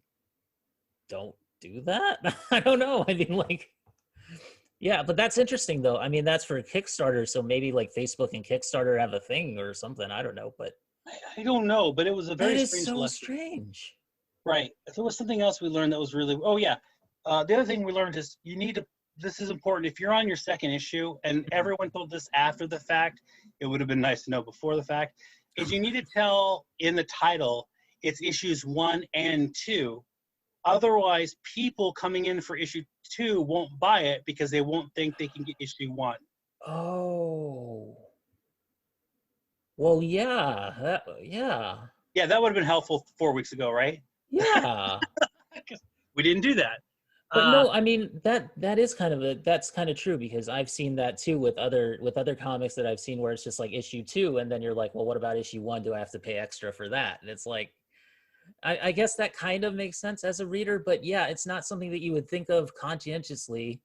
S1: don't do that. I don't know. I mean, like, yeah, but that's interesting though. I mean, that's for Kickstarter, so maybe like Facebook and Kickstarter have a thing or something. I don't know, but
S2: I don't know. But it was a very
S1: strange lesson. Strange.
S2: Right. There was something else we learned that was really. Oh yeah. The other thing we learned is you need to. This is important. If you're on your second issue, and everyone told this after the fact, it would have been nice to know before the fact, is you need to tell in the title it's issues 1 and 2. Otherwise, people coming in for issue 2 won't buy it because they won't think they can get issue 1.
S1: Oh. Well, yeah.
S2: Yeah, that would have been helpful 4 weeks ago, right?
S1: Yeah.
S2: We didn't do that.
S1: But no, I mean that's kind of true, because I've seen that too with other comics that I've seen where it's just like issue 2, and then you're like, well, what about issue 1? Do I have to pay extra for that? And it's like, I guess that kind of makes sense as a reader, but yeah, it's not something that you would think of conscientiously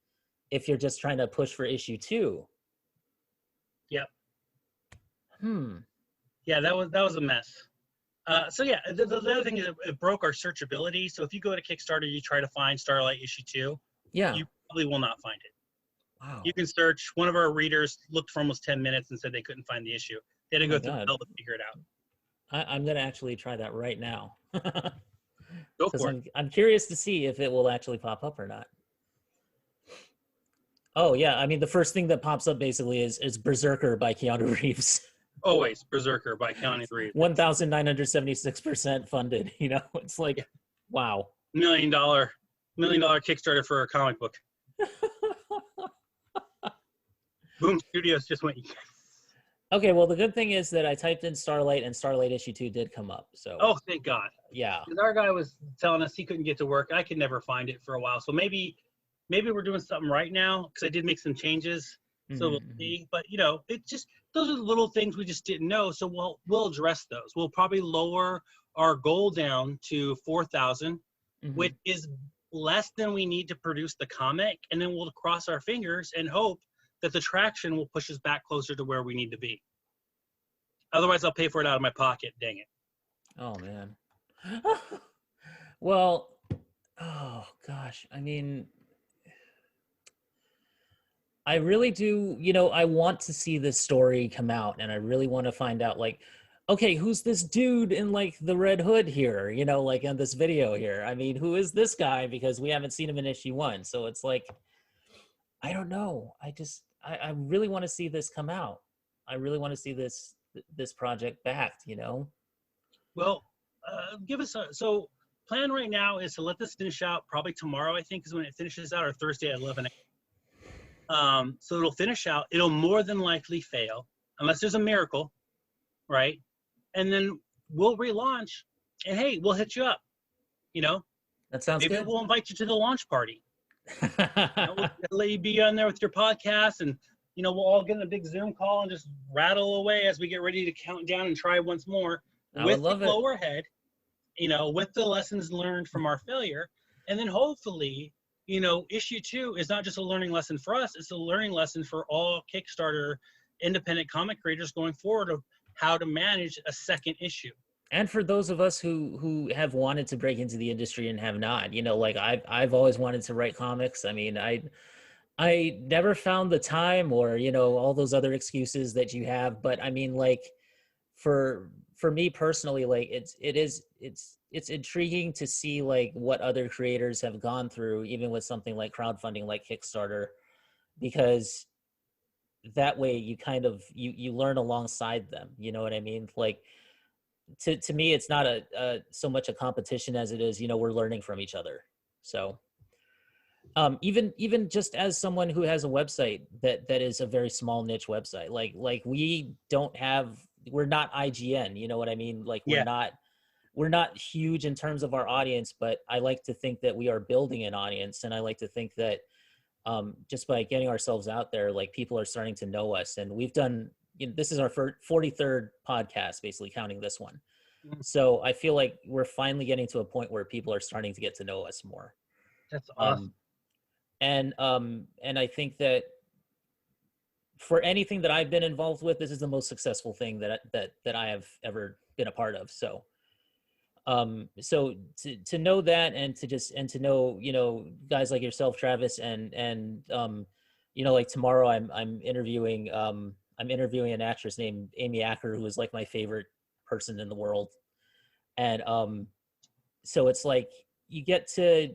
S1: if you're just trying to push for issue 2.
S2: Yep. Yeah, that was a mess. So yeah, the other thing is it broke our searchability. So if you go to Kickstarter, you try to find Startlite issue 2,
S1: yeah,
S2: you probably will not find it.
S1: Wow.
S2: You can search. One of our readers looked for almost 10 minutes and said they couldn't find the issue. They had to go through hell to figure it out.
S1: I'm going to actually try that right now.
S2: Go for it.
S1: I'm curious to see if it will actually pop up or not. Oh yeah, I mean the first thing that pops up basically is Berserker by Keanu Reeves.
S2: Always Berserker by Keanu Reeves.
S1: 1,976% funded. It's like, wow.
S2: $1 million Kickstarter for a comic book. Boom Studios just went. Yes.
S1: Okay, well the good thing is that I typed in Starlight and Starlight issue 2 did come up. So.
S2: Oh, thank God.
S1: Yeah.
S2: Because our guy was telling us he couldn't get to work. I could never find it for a while. So maybe we're doing something right now, because I did make some changes. So we'll see. But it's just, those are the little things we just didn't know. So we'll address those. We'll probably lower our goal down to 4,000, which is less than we need to produce the comic, and then we'll cross our fingers and hope that the traction will push us back closer to where we need to be. Otherwise, I'll pay for it out of my pocket. Dang it.
S1: Oh man. Well, oh gosh. I mean, I really do, I want to see this story come out, and I really want to find out, like, okay, who's this dude in like the red hood here, like in this video here? I mean, who is this guy? Because we haven't seen him in issue 1. So it's like, I don't know. I really want to see this come out. I really want to see this project backed,
S2: Well, so plan right now is to let this finish out probably tomorrow, I think, is when it finishes out, or Thursday at 11 a.m. So it'll finish out. It'll more than likely fail unless there's a miracle, right? And then we'll relaunch, and hey, we'll hit you up.
S1: That sounds good.
S2: Maybe we'll invite you to the launch party. We'll let you be on there with your podcast, and we'll all get in a big Zoom call and just rattle away as we get ready to count down and try once more with the lower head, with the lessons learned from our failure. And then hopefully, issue 2 is not just a learning lesson for us, it's a learning lesson for all Kickstarter independent comic creators going forward of, how to manage a second issue.
S1: And for those of us who have wanted to break into the industry and have not, like I've always wanted to write comics. I mean, I never found the time, or all those other excuses that you have. But I mean, like for me personally, like it's intriguing to see like what other creators have gone through, even with something like crowdfunding, like Kickstarter, because that way you kind of you learn alongside them. You know what I mean? Like to me, it's not a so much a competition as it is, we're learning from each other. So even just as someone who has a website that is a very small niche website, like we're not IGN, you know what I mean? Like
S2: Yeah,
S1: we're not huge in terms of our audience, but I like to think that we are building an audience, and I like to think that just by getting ourselves out there, like people are starting to know us, and we've done. This is our 43rd podcast, basically counting this one.
S2: mm,
S1: So I feel like we're finally getting to a point where people are starting to get to know us more.
S2: that's awesome.
S1: Um, and I think that for anything that I've been involved with, this is the most successful thing that I have ever been a part of. So so to know that, and to know guys like yourself, Travis, and like tomorrow I'm interviewing an actress named Amy Acker, who is like my favorite person in the world. And so it's like you get to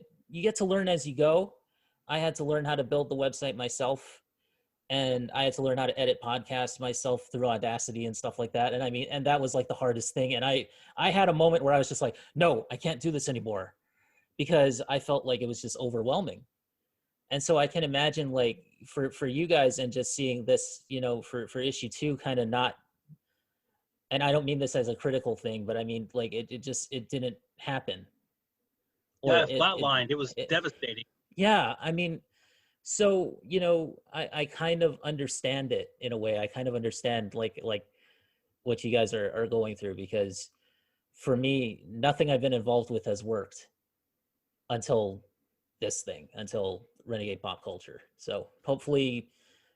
S1: learn as you go. I had to learn how to build the website myself, and I had to learn how to edit podcasts myself through Audacity and stuff like that. And I mean, and that was like the hardest thing. And I had a moment where I was just like, no, I can't do this anymore, because I felt like it was just overwhelming. And so I can imagine, like, for you guys, and just seeing this, for issue 2, kind of not, and I don't mean this as a critical thing, but I mean, like, it didn't happen. Or
S2: Yeah, flatlined. It was
S1: it
S2: devastating.
S1: yeah, I mean, so I kind of understand it in a way. I kind of understand like what you guys are going through, because for me, nothing I've been involved with has worked until until Renegade Pop Culture. So hopefully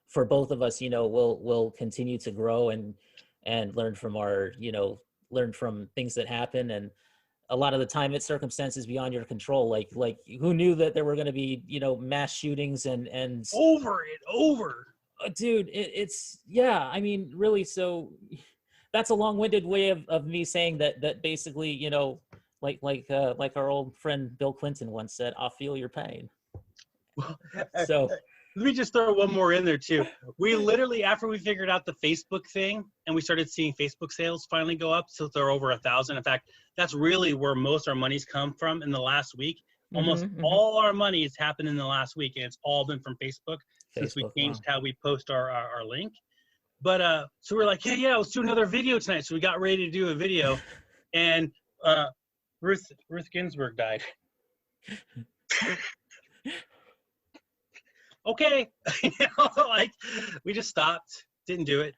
S1: for both of us, we'll continue to grow and learn from learn from things that happen. And a lot of the time it's circumstances beyond your control. Like who knew that there were going to be mass shootings and
S2: Over.
S1: dude, it's yeah, I mean, really. So that's a long-winded way of me saying that basically, like our old friend Bill Clinton once said, I'll feel your pain. So
S2: Let me just throw one more in there too. We literally, after we figured out the Facebook thing and we started seeing Facebook sales finally go up, so they're over 1,000. In fact, that's really where most of our money's come from in the last week. Almost all our money has happened in the last week, and it's all been from Facebook since we changed how we post our link. But so we're like, yeah, let's do another video tonight. So we got ready to do a video, and Ruth Ginsburg died. Okay, like we just stopped, didn't do it,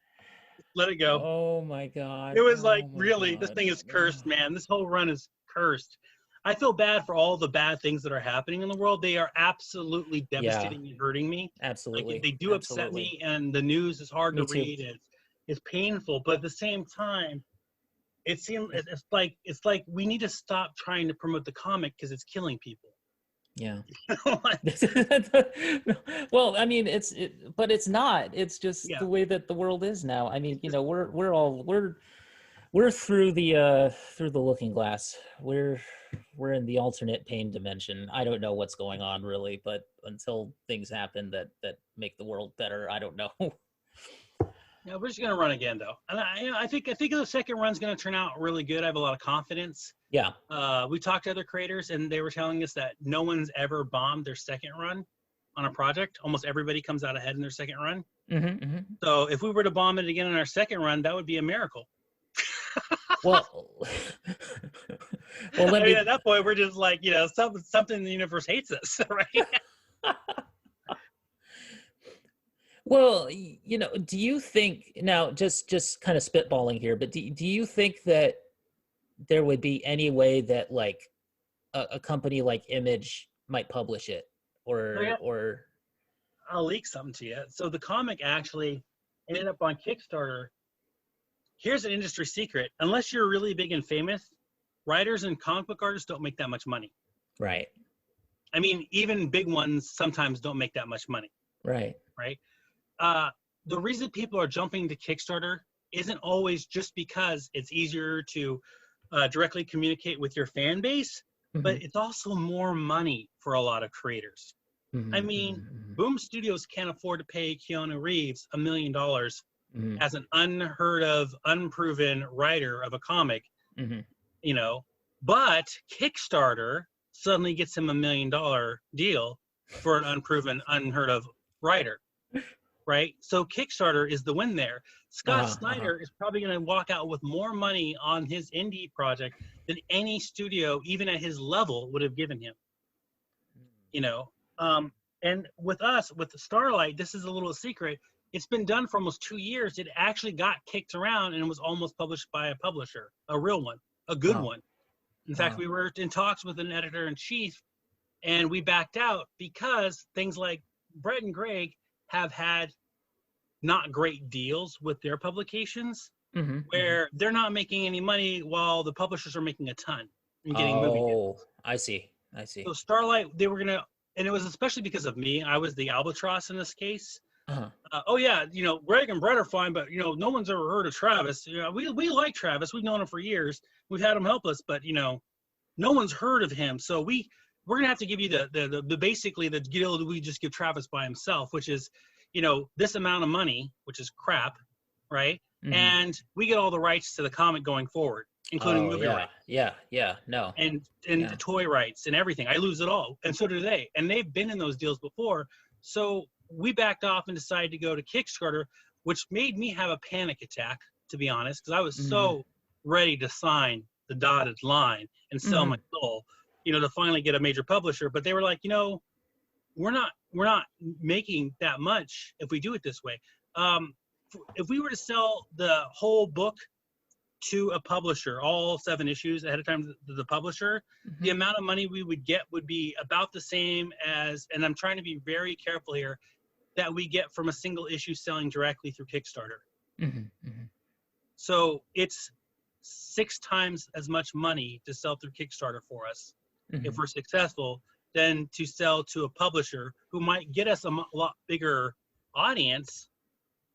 S2: let it go.
S1: Oh my God.
S2: It was like, really, this thing is cursed, man. This whole run is cursed. I feel bad for all the bad things that are happening in the world. They are absolutely devastating and hurting me.
S1: Absolutely.
S2: Like, they do upset me, and the news is hard to read. It's painful, but at the same time, it seems it's like we need to stop trying to promote the comic because it's killing people.
S1: Yeah. Well, I mean, but it's not. It's just the way that the world is now. I mean, we're through the looking glass. We're in the alternate pain dimension. I don't know what's going on really, but until things happen that make the world better, I don't know.
S2: Yeah, we're just gonna run again though, and I think the second run's gonna turn out really good. I have a lot of confidence.
S1: Yeah.
S2: We talked to other creators, and they were telling us that no one's ever bombed their second run on a project. Almost everybody comes out ahead in their second run. So if we were to bomb it again in our second run, that would be a miracle.
S1: Well,
S2: at that point, we're just like, something in the universe hates us, right?
S1: Well, do you think, now just kind of spitballing here, but do you think that there would be any way that like a company like Image might publish it, or
S2: I'll leak something to you. So the comic actually ended up on Kickstarter here's an industry secret. Unless you're really big and famous, writers and comic book artists don't make that much money.
S1: Right.
S2: I mean, even big ones sometimes don't make that much money.
S1: Right.
S2: Right. The reason people are jumping to Kickstarter isn't always just because it's easier to directly communicate with your fan base, but it's also more money for a lot of creators. I mean, Boom Studios can't afford to pay Keanu Reeves $1 million as an unheard of, unproven writer of a comic, you know, but Kickstarter suddenly gets him $1 million deal for an unproven, unheard of writer, right? So Kickstarter is the win there. Scott Snyder is probably going to walk out with more money on his indie project than any studio, even at his level, would have given him, you know. And with us, with Starlight, this is a little secret. It's been done for almost 2 years. It actually got kicked around and was almost published by a publisher, a real one, a good one. In fact, we were in talks with an editor-in-chief, and we backed out because things like Brett and Greg have had not great deals with their publications, where they're not making any money while the publishers are making a ton and getting movie deals.
S1: I see.
S2: So Starlight, they were gonna, and it was especially because of me. I was the albatross in this case. Oh yeah, you know, Greg and Brett are fine, but you know, no one's ever heard of Travis. You know, we like Travis. We've known him for years. We've had him help us, but you know, no one's heard of him. So we're gonna have to give you the basically the deal that we just give Travis by himself, which is, you know, this amount of money, which is crap, right? And we get all the rights to the comic going forward, including movie rights.
S1: No.
S2: And the toy rights and everything. I lose it all, and so do they. And they've been in those deals before. So we backed off and decided to go to Kickstarter, which made me have a panic attack, to be honest, because I was so ready to sign the dotted line and sell my soul, you know, to finally get a major publisher. But they were like, you know, we're not making that much if we do it this way. If we were to sell the whole book to a publisher, all 7 issues ahead of time to the publisher, the amount of money we would get would be about the same as, and I'm trying to be very careful here, that we get from a single issue selling directly through Kickstarter. So it's 6 times as much money to sell through Kickstarter for us if we're successful than to sell to a publisher who might get us a lot bigger audience,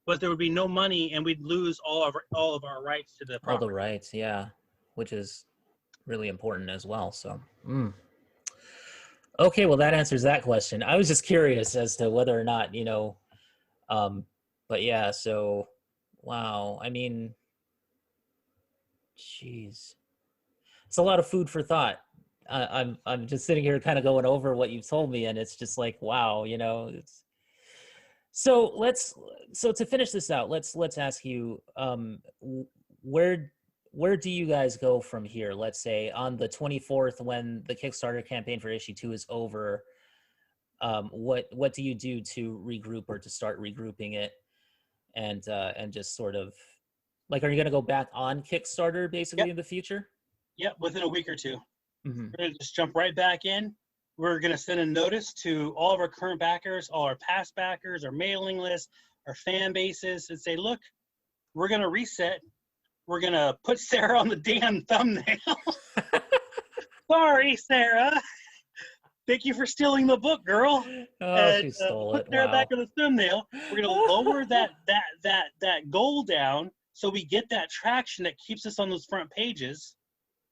S2: but there would be no money and we'd lose all of our rights to the property.
S1: All the rights, yeah, which is really important as well. So, okay, well, that answers that question. I was just curious as to whether or not, you know, but yeah, so, wow, I mean, geez, it's a lot of food for thought. I'm just sitting here kind of going over what you've told me, and it's just like, wow, you know, it's, so to finish this out, let's ask you, where do you guys go from here? Let's say on the 24th, when the Kickstarter campaign for issue 2 is over, what do you do to regroup or to start regrouping it, and just sort of like, are you going to go back on Kickstarter basically in the future?
S2: Yep, within a week or two. We're going to just jump right back in. We're going to send a notice to all of our current backers, all our past backers, our mailing list, our fan bases, and say, look, we're going to reset. We're going to put Sarah on the damn thumbnail. Sorry, Sarah. Thank you for stealing the book, girl.
S1: Oh, she stole it.
S2: Put Sarah back on the thumbnail. We're going to lower that goal down so we get that traction that keeps us on those front pages,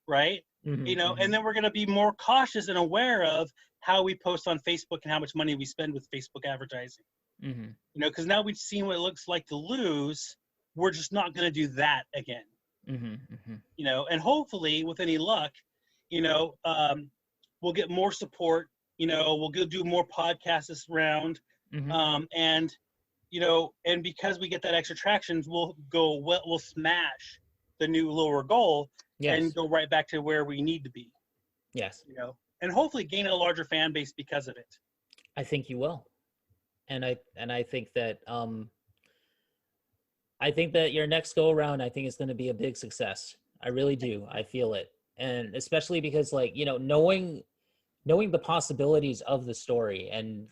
S2: right? You know, and then we're going to be more cautious and aware of how we post on Facebook and how much money we spend with Facebook advertising. You know, because now we've seen what it looks like to lose. We're just not going to do that again. You know, and hopefully, with any luck, you know, we'll get more support. You know, we'll go do more podcasts this round, and you know, and because we get that extra traction, we'll smash the new lower goal. And go right back to where we need to be.
S1: Yes.
S2: You know, and hopefully gain a larger fan base because of it.
S1: I think you will. And I think that your next go around, I think, is going to be a big success. I really do. I feel it. And especially because, like, you know, knowing the possibilities of the story, and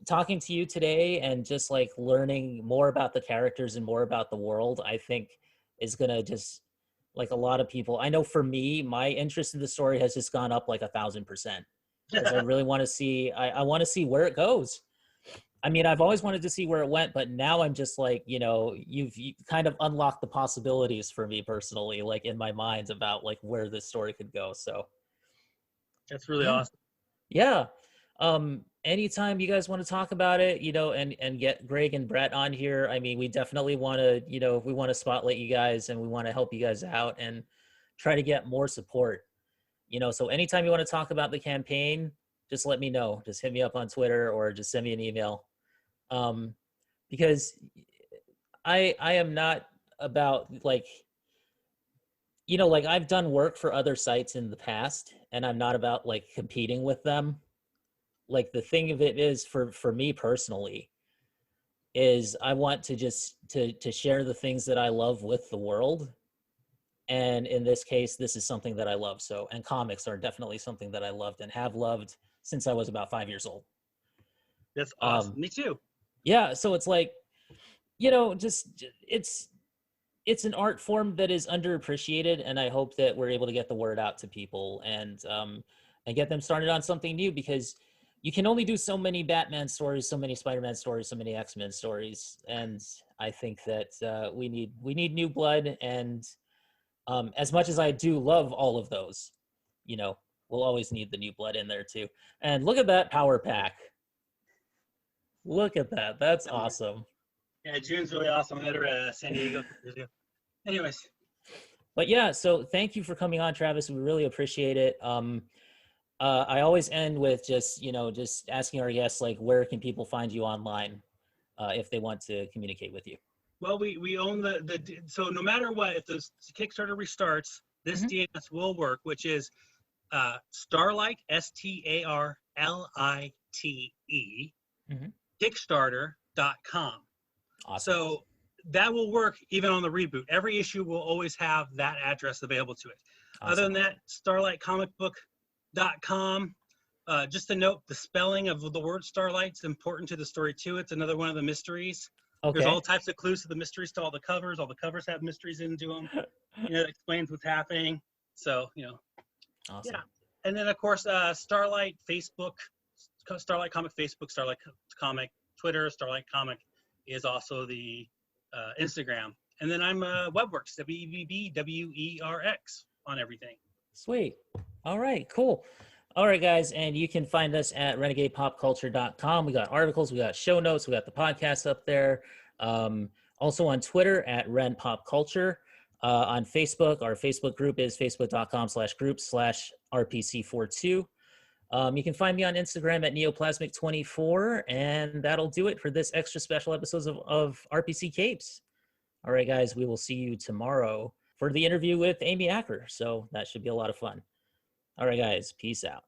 S1: talking to you today, and just like learning more about the characters and more about the world, I think is gonna just, like, a lot of people, I know for me, my interest in the story has just gone up like 1,000%, because I really want to see, I want to see where it goes. I mean, I've always wanted to see where it went, but now I'm just like, you kind of unlocked the possibilities for me personally, like in my mind about like where this story could go. So
S2: That's really
S1: yeah,
S2: awesome.
S1: yeah. Anytime you guys want to talk about it, and get Greg and Brett on here, I mean, we definitely want to, we want to spotlight you guys and we want to help you guys out and try to get more support. So anytime you want to talk about the campaign, just let me know. Just hit me up on Twitter or just send me an email. Um, because I am not about like, like I've done work for other sites in the past and I'm not about like competing with them. Like the thing of it is for me personally is I want to just to share the things that I love with the world. And in this case, this is something that I love. So, and comics are definitely something that I loved and have loved since I was about 5 years old.
S2: That's awesome.
S1: Um,
S2: Me too.
S1: yeah. So it's like, just it's an art form that is underappreciated, and I hope that we're able to get the word out to people and get them started on something new, because you can only do so many Batman stories, so many Spider-Man stories, so many X-Men stories, and I think that we need new blood. And as much as I do love all of those, we'll always need the new blood in there too. And look at that power pack. Look at that. That's awesome.
S2: Yeah, June's really awesome. I met her at San Diego. Anyways,
S1: But yeah, so thank you for coming on, Travis. We really appreciate it. I always end with just asking our guests, like, where can people find you online if they want to communicate with you?
S2: well, we own the so no matter what, if the Kickstarter restarts, this DNS will work, which is Starlite, Starlite,
S1: Mm-hmm.
S2: Kickstarter.com.
S1: Awesome.
S2: So that will work even on the reboot. Every issue will always have that address available to it.
S1: Awesome.
S2: Other than that, StarlightComicBook.com. Just to note, the spelling of the word Starlight is important to the story too. It's another one of the mysteries.
S1: Okay.
S2: There's all types of clues to the mysteries to all the covers. All the covers have mysteries into them. It explains what's happening. So,
S1: Awesome.
S2: yeah. And then, of course, Starlite Facebook, Starlite Comic Facebook, Starlite Comic Twitter, Starlite Comic is also the Instagram. And then I'm Webworks, WEBWERX on everything.
S1: Sweet. All right, cool. All right, guys, and you can find us at renegadepopculture.com. We got articles, we got show notes, we got the podcast up there. Also on Twitter at renpopculture. On Facebook, our Facebook group is facebook.com/group/RPC42. You can find me on Instagram at neoplasmic24, and that'll do it for this extra special episodes of RPC Capes. All right, guys, we will see you tomorrow for the interview with Amy Acker. So that should be a lot of fun. All right, guys, peace out.